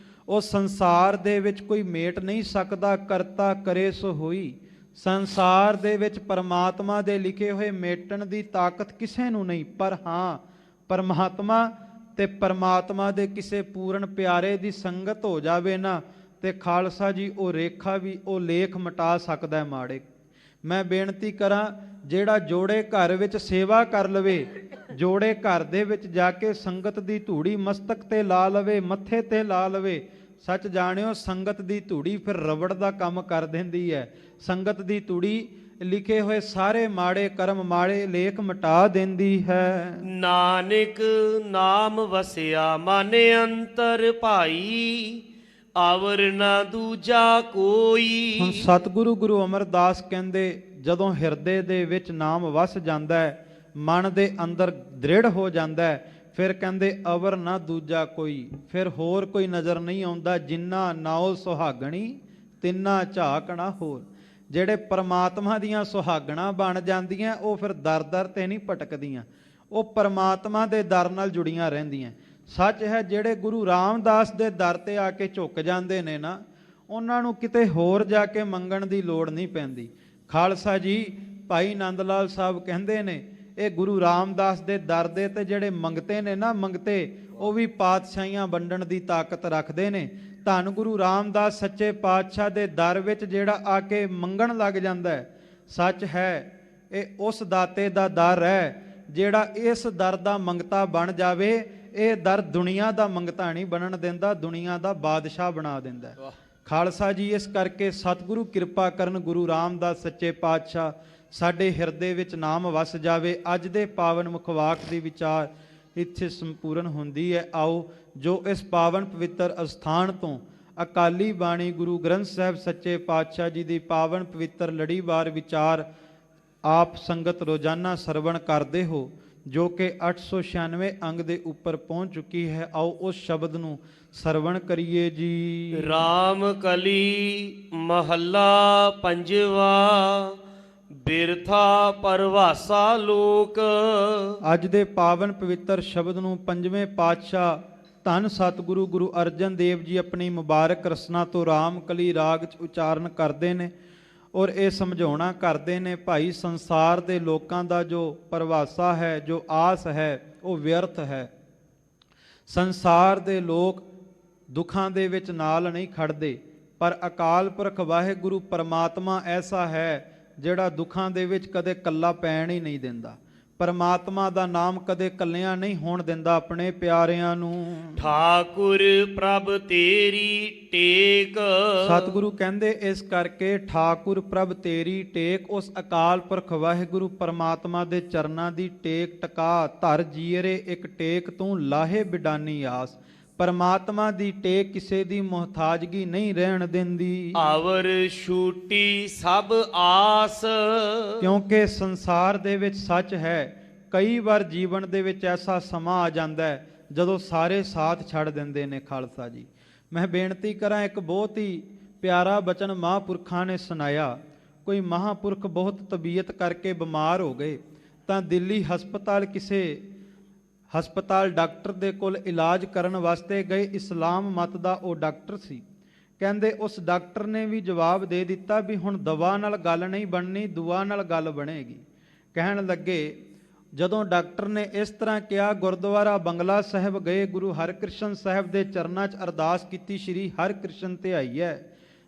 ਉਹ ਸੰਸਾਰ ਦੇ ਵਿੱਚ ਕੋਈ ਮੇਟ ਨਹੀਂ ਸਕਦਾ। ਕਰਤਾ ਕਰੇ ਸੋ ਹੋਈ। ਸੰਸਾਰ ਦੇ ਵਿੱਚ ਪਰਮਾਤਮਾ ਦੇ ਲਿਖੇ ਹੋਏ ਮੇਟਣ ਦੀ ਤਾਕਤ ਕਿਸੇ ਨੂੰ ਨਹੀਂ, ਪਰ ਹਾਂ ਪਰਮਾਤਮਾ ਤੇ ਪਰਮਾਤਮਾ ਦੇ ਕਿਸੇ ਪੂਰਨ ਪਿਆਰੇ ਦੀ ਸੰਗਤ ਹੋ ਜਾਵੇ ਨਾ, ਤੇ ਖਾਲਸਾ ਜੀ ਉਹ ਰੇਖਾ ਵੀ, ਉਹ ਲੇਖ ਮਿਟਾ ਸਕਦਾ ਹੈ ਮਾੜੇ। ਮੈਂ ਬੇਨਤੀ ਕਰਾਂ, ਜਿਹੜਾ ਜੋੜੇ ਘਰ ਵਿੱਚ ਸੇਵਾ ਕਰ ਲਵੇ, ਜੋੜੇ ਘਰ ਦੇ ਵਿੱਚ ਜਾ ਕੇ ਸੰਗਤ ਦੀ ਧੂੜੀ ਮਸਤਕ ਤੇ ਲਾ ਲਵੇ, ਮੱਥੇ ਤੇ ਲਾ ਲਵੇ, ਸੱਚ ਜਾਣਿਓ ਸੰਗਤ ਦੀ ਧੂੜੀ ਫਿਰ ਰਬੜ ਦਾ ਕੰਮ ਕਰ ਦਿੰਦੀ ਹੈ। ਸੰਗਤ ਦੀ ਧੂੜੀ ਲਿਖੇ ਹੋਏ ਸਾਰੇ ਮਾੜੇ ਕਰਮ, ਮਾੜੇ ਲੇਖ ਮਿਟਾ ਦਿੰਦੀ ਹੈ। ਨਾਨਕ ਨਾਮ ਵਸਿਆ ਮਨ ਅੰਤਰ ਭਾਈ, ਆਵਰ ਨਾ ਦੂਜਾ ਕੋਈ। ਹੁਣ ਸਤਿਗੁਰੂ ਗੁਰੂ ਅਮਰਦਾਸ ਕਹਿੰਦੇ, ਜਦੋਂ ਹਿਰਦੇ ਦੇ ਵਿੱਚ ਨਾਮ ਵਸ ਜਾਂਦਾ ਹੈ, ਮਨ ਦੇ ਅੰਦਰ ਦ੍ਰਿੜ ਹੋ ਜਾਂਦਾ ਹੈ, ਫਿਰ ਕਹਿੰਦੇ ਅਵਰ ਨਾ ਦੂਜਾ ਕੋਈ, ਫਿਰ ਹੋਰ ਕੋਈ ਨਜ਼ਰ ਨਹੀਂ ਆਉਂਦਾ। ਜਿੰਨਾ ਨਾਉ ਸੁਹਾਗਣੀ ਤਿੰਨਾ ਝਾਕਣਾ ਹੋਰ। ਜਿਹੜੇ ਪਰਮਾਤਮਾ ਦੀਆਂ ਸੁਹਾਗਣਾ ਬਣ ਜਾਂਦੀਆਂ, ਉਹ ਫਿਰ ਦਰ ਦਰ ਤੇ ਨਹੀਂ ਭਟਕਦੀਆਂ, ਉਹ ਪਰਮਾਤਮਾ ਦੇ ਦਰ ਨਾਲ ਜੁੜੀਆਂ ਰਹਿੰਦੀਆਂ। ਸੱਚ ਹੈ, ਜਿਹੜੇ ਗੁਰੂ ਰਾਮਦਾਸ ਦੇ ਦਰ ਤੇ ਆ ਕੇ ਝੁਕ ਜਾਂਦੇ ਨੇ ਨਾ, ਉਹਨਾਂ ਨੂੰ ਕਿਤੇ ਹੋਰ ਜਾ ਕੇ ਮੰਗਣ ਦੀ ਲੋੜ ਨਹੀਂ ਪੈਂਦੀ। ਖਾਲਸਾ ਜੀ ਭਾਈ ਨੰਦ ਲਾਲ ਸਾਹਿਬ ਕਹਿੰਦੇ ਨੇ, ਇਹ ਗੁਰੂ ਰਾਮਦਾਸ ਦੇ ਦਰ ਦੇ ਤੇ ਜਿਹੜੇ ਮੰਗਤੇ ਨੇ ਨਾ, ਮੰਗਤੇ ਉਹ ਵੀ ਪਾਤਸ਼ਾਹੀਆਂ ਵੰਡਣ ਦੀ ਤਾਕਤ ਰੱਖਦੇ ਨੇ। ਧੰਨ ਗੁਰੂ ਰਾਮਦਾਸ ਸੱਚੇ ਪਾਤਸ਼ਾਹ ਦੇ ਦਰ ਵਿੱਚ ਜਿਹੜਾ ਆ ਕੇ ਮੰਗਣ ਲੱਗ ਜਾਂਦਾ ਹੈ, ਸੱਚ ਹੈ ਇਹ ਉਸ ਦਾਤੇ ਦਾ ਦਰ ਹੈ ਜਿਹੜਾ ਇਸ ਦਰ ਦਾ ਮੰਗਤਾ ਬਣ ਜਾਵੇ। ਇਹ ਦਰ ਦੁਨੀਆ ਦਾ ਮੰਗਤਾ ਨਹੀਂ ਬਣਨ ਦਿੰਦਾ, ਦੁਨੀਆ ਦਾ ਬਾਦਸ਼ਾਹ ਬਣਾ ਦਿੰਦਾ। ਖਾਲਸਾ ਜੀ ਇਸ ਕਰਕੇ ਸਤਿਗੁਰੂ ਕਿਰਪਾ ਕਰਨ, ਗੁਰੂ ਰਾਮਦਾਸ ਸੱਚੇ ਪਾਤਸ਼ਾਹ ਸਾਡੇ ਹਿਰਦੇ ਵਿੱਚ ਨਾਮ ਵਸ ਜਾਵੇ। ਅੱਜ ਦੇ ਪਾਵਨ ਮੁਖਵਾਕ ਦੀ ਵਿਚਾਰ ਇੱਥੇ ਸੰਪੂਰਨ ਹੁੰਦੀ ਹੈ। ਆਓ ਜੋ ਇਸ ਪਾਵਨ ਪਵਿੱਤਰ ਅਸਥਾਨ ਤੋਂ ਅਕਾਲੀ ਬਾਣੀ ਗੁਰੂ ਗ੍ਰੰਥ ਸਾਹਿਬ ਸੱਚੇ ਪਾਤਸ਼ਾਹ ਜੀ ਦੀ ਪਾਵਨ ਪਵਿੱਤਰ ਲੜੀਵਾਰ ਵਿਚਾਰ ਆਪ ਸੰਗਤ ਰੋਜ਼ਾਨਾ ਸਰਵਣ ਕਰਦੇ ਹੋ, ਜੋ ਕਿ 896 ਅੰਗ ਦੇ ਉੱਪਰ ਪਹੁੰਚ ਚੁੱਕੀ ਹੈ। ਆਓ ਉਸ ਸ਼ਬਦ ਨੂੰ ਸਰਵਣ ਕਰੀਏ ਜੀ। ਰਾਮ ਕਲੀ ਮਹੱਲਾ ਪੰਜਵਾ, ਬਿਰਥਾ ਪਰਵਾਸਾ ਲੋਕ। ਅੱਜ ਦੇ ਪਾਵਨ ਪਵਿੱਤਰ ਸ਼ਬਦ ਨੂੰ ਪੰਜਵੇਂ ਪਾਤਸ਼ਾਹ ਧੰਨ ਸਤਿਗੁਰੂ ਗੁਰੂ ਅਰਜਨ ਦੇਵ ਜੀ ਆਪਣੀ ਮੁਬਾਰਕ ਰਸਨਾ ਤੋਂ ਰਾਮ ਕਲੀ ਰਾਗ 'ਚ ਉਚਾਰਨ ਕਰਦੇ ਨੇ, ਔਰ ਇਹ ਸਮਝਾਉਣਾ ਕਰਦੇ ਨੇ, ਭਾਈ ਸੰਸਾਰ ਦੇ ਲੋਕਾਂ ਦਾ ਜੋ ਪਰਵਾਸਾ ਹੈ, ਜੋ ਆਸ ਹੈ, ਉਹ ਵਿਅਰਥ ਹੈ। ਸੰਸਾਰ ਦੇ ਲੋਕ ਦੁੱਖਾਂ ਦੇ ਵਿੱਚ ਨਾਲ ਨਹੀਂ ਖੜਦੇ, ਪਰ ਅਕਾਲ ਪੁਰਖ ਵਾਹਿਗੁਰੂ ਪਰਮਾਤਮਾ ਐਸਾ ਹੈ ਜਿਹੜਾ ਦੁੱਖਾਂ ਦੇ ਵਿੱਚ ਕਦੇ ਕੱਲਾ ਪੈਣ ਹੀ ਨਹੀਂ ਦਿੰਦਾ। ਪਰਮਾਤਮਾ ਦਾ ਨਾਮ ਕਦੇ ਕੱਲਿਆਂ ਨਹੀਂ ਹੋਣ ਦਿੰਦਾ ਆਪਣੇ ਪਿਆਰਿਆਂ ਨੂੰ। ਠਾਕੁਰ ਪ੍ਰਭ ਤੇਰੀ ਟੇਕ। ਸਤਿਗੁਰੂ ਕਹਿੰਦੇ ਇਸ ਕਰਕੇ ਠਾਕੁਰ ਪ੍ਰਭ ਤੇਰੀ ਟੇਕ, ਉਸ ਅਕਾਲ ਪੁਰਖ ਵਾਹਿਗੁਰੂ ਪਰਮਾਤਮਾ ਦੇ ਚਰਨਾਂ ਦੀ ਟੇਕ ਟਕਾ। ਧਰ ਜੀਅਰੇ ਇੱਕ ਟੇਕ ਤੂੰ ਲਾਹੇ ਬਿਡਾਨੀ ਆਸ। ਪਰਮਾਤਮਾ ਦੀ ਟੇਕ ਕਿਸੇ ਦੀ ਮੁਹਤਾਜਗੀ ਨਹੀਂ ਰਹਿਣ ਦਿੰਦੀ। ਆਵਰ ਛੂਟੀ ਸਭ ਆਸ, ਕਿਉਂਕਿ ਸੰਸਾਰ ਦੇ ਵਿੱਚ ਸੱਚ ਹੈ, ਕਈ ਵਾਰ ਜੀਵਨ ਦੇ ਵਿੱਚ ਐਸਾ ਸਮਾਂ ਆ ਜਾਂਦਾ ਹੈ ਜਦੋਂ ਸਾਰੇ ਸਾਥ ਛੱਡ ਦਿੰਦੇ ਨੇ। ਖਾਲਸਾ ਜੀ, ਮੈਂ ਬੇਨਤੀ ਕਰਾਂ, ਇੱਕ ਬਹੁਤ ਹੀ ਪਿਆਰਾ ਬਚਨ ਮਹਾਂਪੁਰਖਾਂ ਨੇ ਸੁਣਾਇਆ। ਕੋਈ ਮਹਾਂਪੁਰਖ ਬਹੁਤ ਤਬੀਅਤ ਕਰਕੇ ਬਿਮਾਰ ਹੋ ਗਏ ਤਾਂ ਦਿੱਲੀ ਹਸਪਤਾਲ ਡਾਕਟਰ ਦੇ ਕੋਲ ਇਲਾਜ ਕਰਨ ਵਾਸਤੇ ਗਏ। ਇਸਲਾਮ ਮਤ ਦਾ ਉਹ ਡਾਕਟਰ ਸੀ। ਕਹਿੰਦੇ ਉਸ ਡਾਕਟਰ ਨੇ ਵੀ ਜਵਾਬ ਦੇ ਦਿੱਤਾ ਵੀ ਹੁਣ ਦਵਾ ਨਾਲ ਗੱਲ ਨਹੀਂ ਬਣਨੀ, ਦੁਆ ਨਾਲ ਗੱਲ ਬਣੇਗੀ। ਕਹਿਣ ਲੱਗੇ, ਜਦੋਂ ਡਾਕਟਰ ਨੇ ਇਸ ਤਰ੍ਹਾਂ ਕਿਹਾ, ਗੁਰਦੁਆਰਾ ਬੰਗਲਾ ਸਾਹਿਬ ਗਏ, ਗੁਰੂ ਹਰਕ੍ਰਿਸ਼ਨ ਸਾਹਿਬ ਦੇ ਚਰਨਾਂ 'ਚ ਅਰਦਾਸ ਕੀਤੀ, ਸ਼੍ਰੀ ਹਰਕ੍ਰਿਸ਼ਨ ਧਿਆਈਐ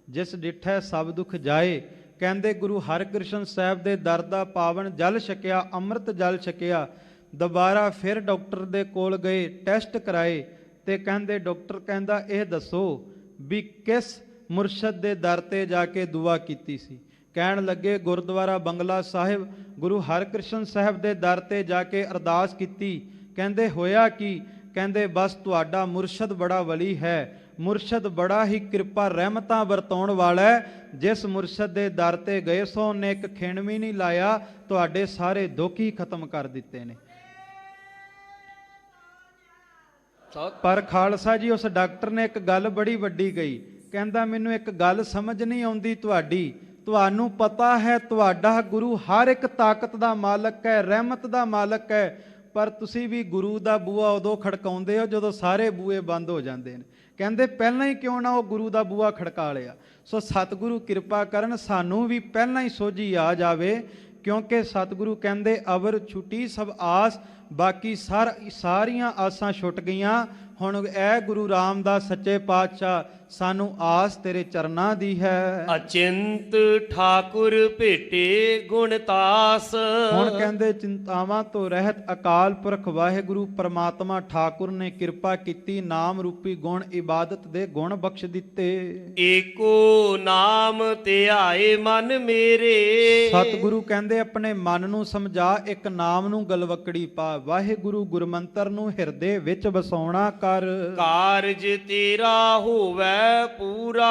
ਜਿਸ ਡਿਠੈ ਸਭ ਦੁੱਖ ਜਾਏ। ਕਹਿੰਦੇ ਗੁਰੂ ਹਰਕ੍ਰਿਸ਼ਨ ਸਾਹਿਬ ਦੇ ਦਰ ਦਾ ਪਾਵਨ ਜਲ ਛਕਿਆ, ਅੰਮ੍ਰਿਤ ਜਲ ਛਕਿਆ। ਦੁਬਾਰਾ ਫਿਰ ਡਾਕਟਰ ਦੇ ਕੋਲ ਗਏ, ਟੈਸਟ ਕਰਾਏ ਤੇ ਕਹਿੰਦੇ ਡਾਕਟਰ ਕਹਿੰਦਾ, ਇਹ ਦੱਸੋ ਵੀ ਕਿਸ ਮੁਰਸ਼ਦ ਦੇ ਦਰ ਤੇ ਜਾ ਕੇ ਦੁਆ ਕੀਤੀ ਸੀ। ਕਹਿਣ ਲੱਗੇ, ਗੁਰਦੁਆਰਾ ਬੰਗਲਾ ਸਾਹਿਬ ਗੁਰੂ ਹਰਕ੍ਰਿਸ਼ਨ ਸਾਹਿਬ ਦੇ ਦਰ ਤੇ ਜਾ ਕੇ ਅਰਦਾਸ ਕੀਤੀ। ਕਹਿੰਦੇ ਹੋਇਆ ਕੀ? ਕਹਿੰਦੇ ਬਸ ਤੁਹਾਡਾ ਮੁਰਸ਼ਦ ਬੜਾ ਵਲੀ ਹੈ, ਮੁਰਸ਼ਦ ਬੜਾ ਹੀ ਕਿਰਪਾ ਰਹਿਮਤਾਂ ਵਰਤਾਉਣ ਵਾਲਾ ਹੈ। ਜਿਸ ਮੁਰਸ਼ਦ ਦੇ ਦਰ ਤੇ ਗਏ ਸੋ ਉਹਨੇ ਇੱਕ ਖਿਣ ਵੀ ਨਹੀਂ ਲਾਇਆ, ਤੁਹਾਡੇ ਸਾਰੇ ਦੁੱਖ ਹੀ ਖਤਮ ਕਰ ਦਿੱਤੇ ਨੇ। ਪਰ ਖਾਲਸਾ ਜੀ, ਉਸ ਡਾਕਟਰ ਨੇ ਇੱਕ ਗੱਲ ਬੜੀ ਵੱਡੀ ਕਹੀ। ਕਹਿੰਦਾ ਮੈਨੂੰ ਇੱਕ ਗੱਲ ਸਮਝ ਨਹੀਂ ਆਉਂਦੀ ਤੁਹਾਡੀ, ਤੁਹਾਨੂੰ ਪਤਾ ਹੈ ਤੁਹਾਡਾ ਗੁਰੂ ਹਰ ਇੱਕ ਤਾਕਤ ਦਾ ਮਾਲਕ ਹੈ, ਰਹਿਮਤ ਦਾ ਮਾਲਕ ਹੈ, ਪਰ ਤੁਸੀਂ ਵੀ ਗੁਰੂ ਦਾ ਬੂਹਾ ਉਦੋਂ ਖੜਕਾਉਂਦੇ ਹੋ ਜਦੋਂ ਸਾਰੇ ਬੂਹੇ ਬੰਦ ਹੋ ਜਾਂਦੇ ਨੇ। ਕਹਿੰਦੇ ਪਹਿਲਾਂ ਹੀ ਕਿਉਂ ਨਾ ਉਹ ਗੁਰੂ ਦਾ ਬੂਹਾ ਖੜਕਾ ਲਿਆ। ਸੋ ਸਤਿਗੁਰੂ ਕਿਰਪਾ ਕਰਨ ਸਾਨੂੰ ਵੀ ਪਹਿਲਾਂ ਹੀ ਸੋਝੀ ਆ ਜਾਵੇ, ਕਿਉਂਕਿ ਸਤਿਗੁਰੂ ਕਹਿੰਦੇ ਅਵਰ ਛੁੱਟੀ ਸਭ ਆਸ, ਬਾਕੀ ਸਾਰੀਆਂ ਆਸਾਂ ਛੁੱਟ ਗਈਆਂ। ਹੁਣ ਐ ਗੁਰੂ ਰਾਮਦਾਸ ਸੱਚੇ ਪਾਤਸ਼ਾਹ, ਸਾਨੂੰ ਆਸ ਤੇਰੇ ਚਰਨਾਂ ਦੀ ਹੈ। ਅਚਿੰਤ ਠਾਕੁਰ ਭੇਟੇ ਗੁਣਤਾਸ, ਹੁਣ ਕਹਿੰਦੇ ਚਿੰਤਾਵਾਂ ਤੋਂ ਰਹਿਤ ਅਕਾਲ ਪੁਰਖ ਵਾਹਿਗੁਰੂ ਪਰਮਾਤਮਾ ਠਾਕੁਰ ਨੇ ਕਿਰਪਾ ਕੀਤੀ, ਨਾਮ ਰੂਪੀ ਗੁਣ ਇਬਾਦਤ ਦੇ ਗੁਣ ਬਖਸ਼ ਦਿੱਤੇ। ਏਕੋ ਨਾਮ ਧਿਆਏ ਮਨ ਮੇਰੇ, ਸਤਿਗੁਰੂ ਕਹਿੰਦੇ ਆਪਣੇ ਮਨ ਨੂੰ ਸਮਝਾ, ਇੱਕ ਨਾਮ ਨੂੰ ਗਲਵਕੜੀ ਪਾ, ਵਾਹਿਗੁਰੂ ਗੁਰਮੰਤਰ ਨੂੰ ਹਿਰਦੇ ਵਿੱਚ ਵਸਾਉਣਾ ਕਰ। ਕਾਰਜ ਤੇਰਾ ਹੋਵੇ ਪੂਰਾ,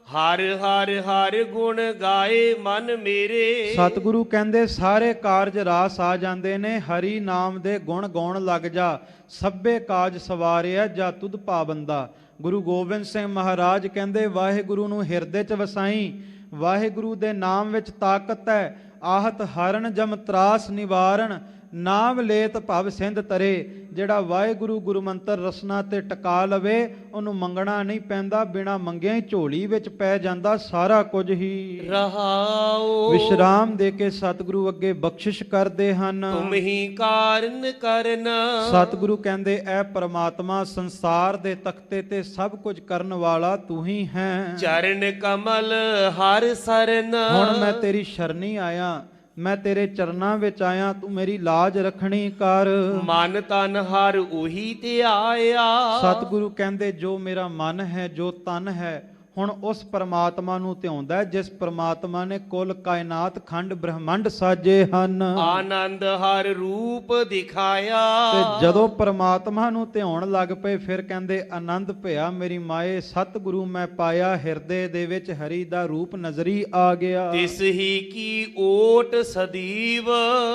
ਹਰ ਹਰ ਹਰ ਗੁਣ ਗਾਏ ਮਨ ਮੇਰੇ। ਸਤਿਗੁਰੂ ਕਹਿੰਦੇ ਸਾਰੇ ਕਾਰਜ ਰਾਸ ਆ ਜਾਂਦੇ ਨੇ, ਹਰੀ ਨਾਮ ਦੇ ਗੁਣ ਗਾਉਣ ਲੱਗ ਜਾ, ਸਭੇ ਕਾਜ ਸਵਾਰਿਆ ਜਾ ਤੁਧ ਪਾਬੰਦਾ। ਗੁਰੂ ਗੋਬਿੰਦ ਸਿੰਘ ਮਹਾਰਾਜ ਕਹਿੰਦੇ ਵਾਹਿਗੁਰੂ ਨੂੰ ਹਿਰਦੇ 'ਚ ਵਸਾਈ, ਵਾਹਿਗੁਰੂ ਦੇ ਨਾਮ ਵਿੱਚ ਤਾਕਤ ਹੈ। ਆਹਤ ਹਰਨ ਜਮ ਤਰਾਸ ਨਿਵਾਰਨ, ਨਾਮ ਲੇਤ ਭਵ ਸਿੰਧ ਤਰੇ। ਜਿਹੜਾ ਵਾਹਿਗੁਰੂ ਗੁਰੂ ਮੰਤਰ ਰਸਨਾ ਤੇ ਟਿਕਾ ਲਵੇ, ਉਹਨੂੰ ਮੰਗਣਾ ਨਹੀਂ ਪੈਂਦਾ, ਬਿਨਾ ਮੰਗਿਆ ਹੀ ਝੋਲੀ ਵਿੱਚ ਪੈ ਜਾਂਦਾ ਸਾਰਾ ਕੁਝ ਹੀ। ਰਹਾਉ ਵਿਸ਼ਰਾਮ ਦੇ ਕੇ ਸਤਿਗੁਰੂ ਅੱਗੇ ਬਖਸ਼ਿਸ਼ ਕਰਦੇ ਹਨ। ਤੁਮ ਹੀ ਕਾਰਨ ਕਰਨ, ਸਤਿਗੁਰੂ ਕਹਿੰਦੇ ਐ ਪਰਮਾਤਮਾ ਸੰਸਾਰ ਦੇ ਤਖਤੇ ਤੇ ਸਭ ਕੁਝ ਕਰਨ ਵਾਲਾ ਤੂੰ ਹੀ ਹੈ। ਚਰਨ ਕਮਲ ਹਰ ਸਰਨ, ਹੁਣ ਮੈਂ ਤੇਰੀ ਸ਼ਰਨੀ ਆਇਆ, ਮੈਂ ਤੇਰੇ ਚਰਨਾਂ ਵਿੱਚ ਆਇਆ, ਤੂੰ ਮੇਰੀ ਲਾਜ ਰੱਖਣੀ ਕਰ। ਮਨ ਤਨ ਹਰ ਉਹੀ ਧਿਆਇਆ। ਸਤਿਗੁਰੂ ਕਹਿੰਦੇ ਜੋ ਮੇਰਾ ਮਨ ਹੈ, ਜੋ ਤਨ ਹੈ, ਹੁਣ ਉਸ ਪਰਮਾਤਮਾ ਨੂੰ ਧਿਆਉਂਦਾ ਜਿਸ ਪਰਮਾਤਮਾ ਨੇ ਕੁੱਲ ਕਾਇਨਾਤ ਖੰਡ ਬ੍ਰਹਮੰਡ ਸਾਜੇ ਹਨ। ਆਨੰਦ ਹਰ ਰੂਪ ਦਿਖਾਇਆ। ਤੇ ਜਦੋਂ ਪਰਮਾਤਮਾ ਨੂੰ ਧਿਆਉਣ ਲੱਗ ਪਏ, ਫਿਰ ਕਹਿੰਦੇ ਆਨੰਦ ਭਇਆ ਮੇਰੀ ਮਾਏ, ਸਤਿਗੁਰੂ ਮੈਂ ਪਾਇਆ, ਹਿਰਦੇ ਦੇ ਵਿੱਚ ਹਰੀ ਦਾ ਰੂਪ ਨਜ਼ਰੀ ਆ ਗਿਆ। ਤਿਸ ਹੀ ਕੀ ਓਟ ਸਦੀਵ,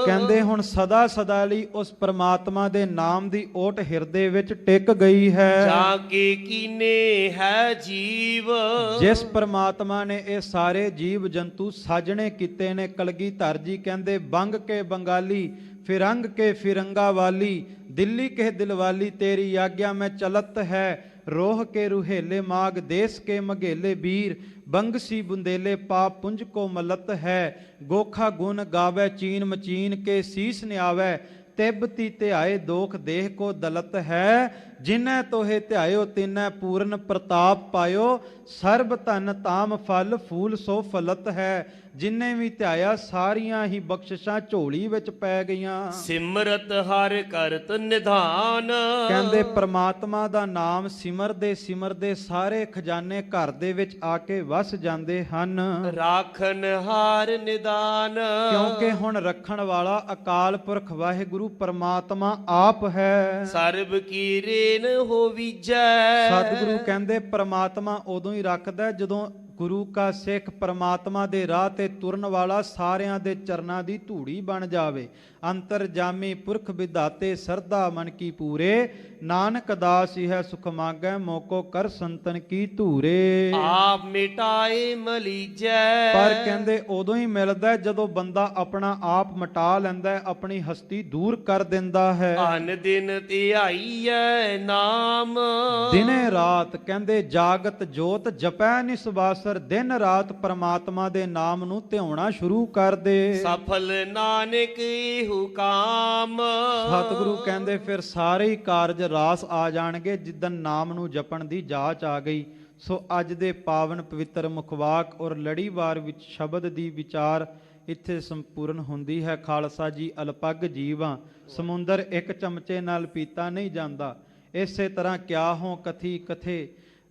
ਕਹਿੰਦੇ ਹੁਣ ਸਦਾ ਸਦਾ ਲਈ ਉਸ ਪਰਮਾਤਮਾ ਦੇ ਨਾਮ ਦੀ ਓਟ ਹਿਰਦੇ ਵਿੱਚ ਟਿਕ ਗਈ ਹੈ। ਜਾ ਕੇ ਕੀਨੇ ਹੈ ਜੀਵ, ਜਿਸ ਪਰਮਾਤਮਾ ਨੇ ਇਹ ਸਾਰੇ ਜੀਵ ਜੰਤੂ ਸਾਜਣੇ ਕੀਤੇ ਨੇ। ਕਲਗੀਧਰ ਜੀ ਕਹਿੰਦੇ ਬੰਗ ਕੇ ਬੰਗਾਲੀ, ਫਿਰੰਗ ਕੇ ਫਿਰੰਗਾ ਵਾਲੀ, ਦਿੱਲੀ ਕੇ ਦਿਲਵਾਲੀ, ਤੇਰੀ ਆਗਿਆ ਮੈਂ ਚਲਤ ਹੈ। ਰੋਹ ਕੇ ਰੁਹੇਲੇ ਮਾਗ, ਦੇਸ ਕੇ ਮਘੇਲੇ ਵੀਰ, ਬੰਗਸੀ ਬੁੰਦੇਲੇ ਪਾਪ ਪੁੰਜ ਕੋ ਮਲਤ ਹੈ। ਗੋਖਾ ਗੁਣ ਗਾਵੇ ਚੀਨ ਮਚੀਨ ਕੇ ਸੀਸ ਨਿਆਵੇ, ਤਿਬਤੀ ਧਿਆਏ ਦੋਖ ਦੇਹ ਕੋ ਦਲਤ ਹੈ। ਜਿਨੈ ਤੋਹੇ ਧਿਆਇਓ ਤਿਨੈ ਪੂਰਨ ਪ੍ਰਤਾਪ ਪਾਇਓ, ਸਰਬ ਧਨ ਤਾਮ ਫਲ ਫੂਲ ਸੋ ਫਲਤ ਹੈ। ਜਿਨਨੇ ਵੀ ਧਿਆਇਆ ਸਾਰੀਆਂ ਹੀ ਬਖਸ਼ਿਸ਼ਾਂ ਝੋਲੀ ਵਿੱਚ ਪੈ ਗਈਆਂ। ਸਿਮਰਤ ਹਰ ਕਰਤ ਨਿਧਾਨ, ਕਹਿੰਦੇ ਪ੍ਰਮਾਤਮਾ ਦਾ ਨਾਮ ਸਿਮਰਦੇ ਸਾਰੇ ਖਜ਼ਾਨੇ ਘਰ ਦੇ ਵਿੱਚ ਆ ਕੇ ਵਸ ਜਾਂਦੇ ਹਨ। ਰਾਖਨ ਹਾਰ ਨਿਦਾਨ, ਕਿਉਂਕਿ ਹੁਣ ਰੱਖਣ ਵਾਲਾ ਅਕਾਲ ਪੁਰਖ ਵਾਹਿਗੁਰੂ ਪਰਮਾਤਮਾ ਆਪ ਹੈ। ਸਰਬ ਕੀਰੇ ਰੇਨ ਹੋਵੀਜੈ। ਸਤਿਗੁਰੂ ਕਹਿੰਦੇ ਪ੍ਰਮਾਤਮਾ ਉਦੋਂ ਹੀ ਰੱਖਦਾ ਹੈ ਜਦੋਂ ਗੁਰੂ ਕਾ ਸਿੱਖ ਪ੍ਰਮਾਤਮਾ ਦੇ ਰਾਹ ਤੇ ਤੁਰਨ ਵਾਲਾ ਸਾਰਿਆਂ ਦੇ ਚਰਨਾਂ ਦੀ ਧੂੜੀ ਬਣ ਜਾਵੇ। ਅੰਤਰਜਾਮੀ ਪੁਰਖ ਵਿਧਾਤੇ ਸਰਦਾ ਮਨ ਕੀ ਪੂਰੇ, ਨਾਨਕ ਦਾਸ ਹੈ ਸੁਖ ਮਾਗੈ ਮੋਕੋ ਕਰ ਸੰਤਨ ਕੀ ਧੂਰੇ। ਆਪ ਮਿਟਾਏ ਮਲੀਜੈ। ਪਰ ਕਹਿੰਦੇ ਉਦੋਂ ਹੀ ਮਿਲਦਾ ਜਦੋਂ ਬੰਦਾ ਆਪਣਾ ਆਪ ਮਿਟਾ ਲੈਂਦਾ ਹੈ, ਆਪਣੀ ਹਸਤੀ ਦੂਰ ਕਰ ਦਿੰਦਾ ਹੈ। ਅਨ ਦਿਨ ਧਿਆਈਐ ਨਾਮ। ਦਿਨੇ ਰਾਤ ਕਹਿੰਦੇ ਜਾਗਤ ਜੋਤ ਜਪੈ ਨਿਸਵਾਸਰ, ਦਿਨ ਰਾਤ ਪ੍ਰਮਾਤਮਾ ਦੇ ਨਾਮ ਨੂੰ ਧਿਆਉਣਾ ਸ਼ੁਰੂ ਕਰ ਦੇ। ਸਫਲ ਨਾਨਕ ਇਹੋ ਕਾਮ। ਸਤਿਗੁਰੂ ਕਹਿੰਦੇ ਫਿਰ ਸਾਰੇ ਹੀ ਕਾਰਜ ਰਾਸ ਆ ਜਾਣਗੇ ਜਿੱਦਨ ਨਾਮ ਨੂੰ ਜਪਣ ਦੀ ਜਾਚ ਆ ਗਈ। ਸੋ ਅੱਜ ਦੇ ਪਾਵਨ ਪਵਿੱਤਰ ਮੁਖਵਾਕ ਔਰ ਲੜੀਵਾਰ ਵਿੱਚ ਸ਼ਬਦ ਦੀ ਵਿਚਾਰ ਇੱਥੇ ਸੰਪੂਰਨ ਹੁੰਦੀ ਹੈ। ਖਾਲਸਾ ਜੀ ਅਲਪੱਗ ਜੀਵਾਂ, ਸਮੁੰਦਰ ਇੱਕ ਚਮਚੇ ਨਾਲ ਪੀਤਾ ਨਹੀਂ ਜਾਂਦਾ। ਇਸੇ ਤਰ੍ਹਾਂ ਕਿਆ ਹੋ ਕਥੀ ਕਥੇ,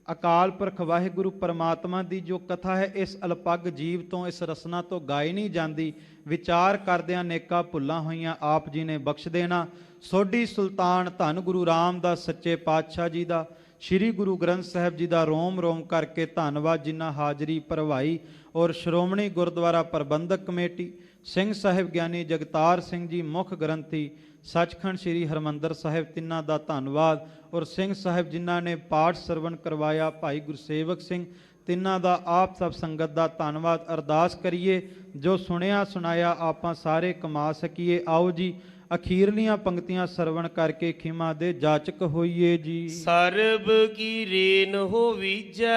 ਅਕਾਲ ਪੁਰਖ ਵਾਹਿਗੁਰੂ ਪਰਮਾਤਮਾ ਦੀ ਜੋ ਕਥਾ ਹੈ ਇਸ ਅਲਪੱਗ ਜੀਵ ਤੋਂ, ਇਸ ਰਸਨਾ ਤੋਂ ਗਾਈ ਨਹੀਂ ਜਾਂਦੀ। ਵਿਚਾਰ ਕਰਦਿਆਂ ਨੇਕਾਂ ਭੁੱਲਾਂ ਹੋਈਆਂ ਆਪ ਜੀ ਨੇ ਬਖਸ਼ ਦੇਣਾ। ਸੋਢੀ ਸੁਲਤਾਨ ਧੰਨ ਗੁਰੂ ਰਾਮਦਾਸ ਸੱਚੇ ਪਾਤਸ਼ਾਹ ਜੀ ਦਾ, ਸ੍ਰੀ ਗੁਰੂ ਗ੍ਰੰਥ ਸਾਹਿਬ ਜੀ ਦਾ ਰੋਮ ਰੋਮ ਕਰਕੇ ਧੰਨਵਾਦ ਜਿਨ੍ਹਾਂ ਹਾਜ਼ਰੀ ਭਰਵਾਈ। ਔਰ ਸ਼੍ਰੋਮਣੀ ਗੁਰਦੁਆਰਾ ਪ੍ਰਬੰਧਕ ਕਮੇਟੀ, ਸਿੰਘ ਸਾਹਿਬ ਗਿਆਨੀ ਜਗਤਾਰ ਸਿੰਘ ਜੀ ਮੁੱਖ ਗ੍ਰੰਥੀ, ਸੱਚਖੰਡ ਸ੍ਰੀ ਹਰਿਮੰਦਰ ਸਾਹਿਬ, ਤਿੰਨਾਂ ਦਾ ਧੰਨਵਾਦ। ਔਰ ਸਿੰਘ ਸਾਹਿਬ ਜਿਨ੍ਹਾਂ ਨੇ ਪਾਠ ਸਰਵਣ ਕਰਵਾਇਆ, ਭਾਈ ਗੁਰਸੇਵਕ ਸਿੰਘ, ਤਿੰਨਾਂ ਦਾ ਆਪ ਸਭ ਸੰਗਤ ਦਾ ਧੰਨਵਾਦ। ਅਰਦਾਸ ਕਰੀਏ ਜੋ ਸੁਣਿਆ ਸੁਣਾਇਆ ਆਪਾਂ ਸਾਰੇ ਕਮਾ ਸਕੀਏ। ਆਓ ਜੀ ਅਖੀਰਲੀਆਂ ਪੰਕਤੀਆਂ ਸਰਵਣ ਕਰਕੇ ਖਿਮਾ ਦੇ ਜਾਚਕ ਹੋਈਏ ਜੀ। ਸਰਬ ਕੀ ਰੇਨ ਹੋਵੀਜੈ,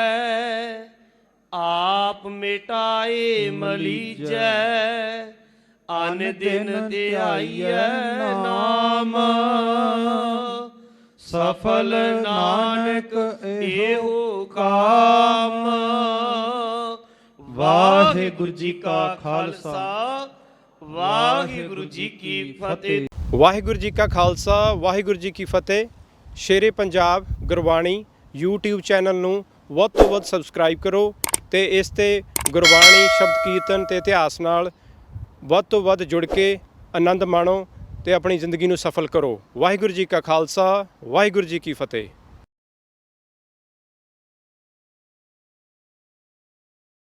ਆਪ ਮਿਟਾਏ ਮਲੀਜੈ। ਅਨ ਦਿਨ ਧਿਆਈਐ ਨਾਮ, ਸਫਲ ਨਾਨਕ ਇਹੋ ਕਾਮ। ਵਾਹਿਗੁਰੂ ਜੀ ਕਾ ਖਾਲਸਾ, ਵਾਹਿਗੁਰੂ ਜੀ ਕੀ ਫਤਿਹ। ਵਾਹਿਗੁਰੂ ਜੀ ਕਾ ਖਾਲਸਾ, ਵਾਹਿਗੁਰੂ ਜੀ ਕੀ ਫਤਿਹ। ਸ਼ੇਰੇ ਪੰਜਾਬ ਗੁਰਬਾਣੀ YouTube ਚੈਨਲ ਨੂੰ ਵੱਧ ਤੋਂ ਵੱਧ ਸਬਸਕ੍ਰਾਈਬ ਕਰੋ ਤੇ ਇਸ ਤੇ ਗੁਰਬਾਣੀ ਸ਼ਬਦ ਕੀਰਤਨ ਤੇ ਇਤਿਹਾਸ ਨਾਲ ਵੱਧ ਤੋਂ ਵੱਧ ਜੁੜ ਕੇ ਆਨੰਦ ਮਾਣੋ ਤੇ ਆਪਣੀ ਜ਼ਿੰਦਗੀ ਨੂੰ ਸਫਲ ਕਰੋ। ਵਾਹਿਗੁਰੂ ਜੀ ਕਾ ਖਾਲਸਾ, ਵਾਹਿਗੁਰੂ ਜੀ ਕੀ ਫਤਿਹ।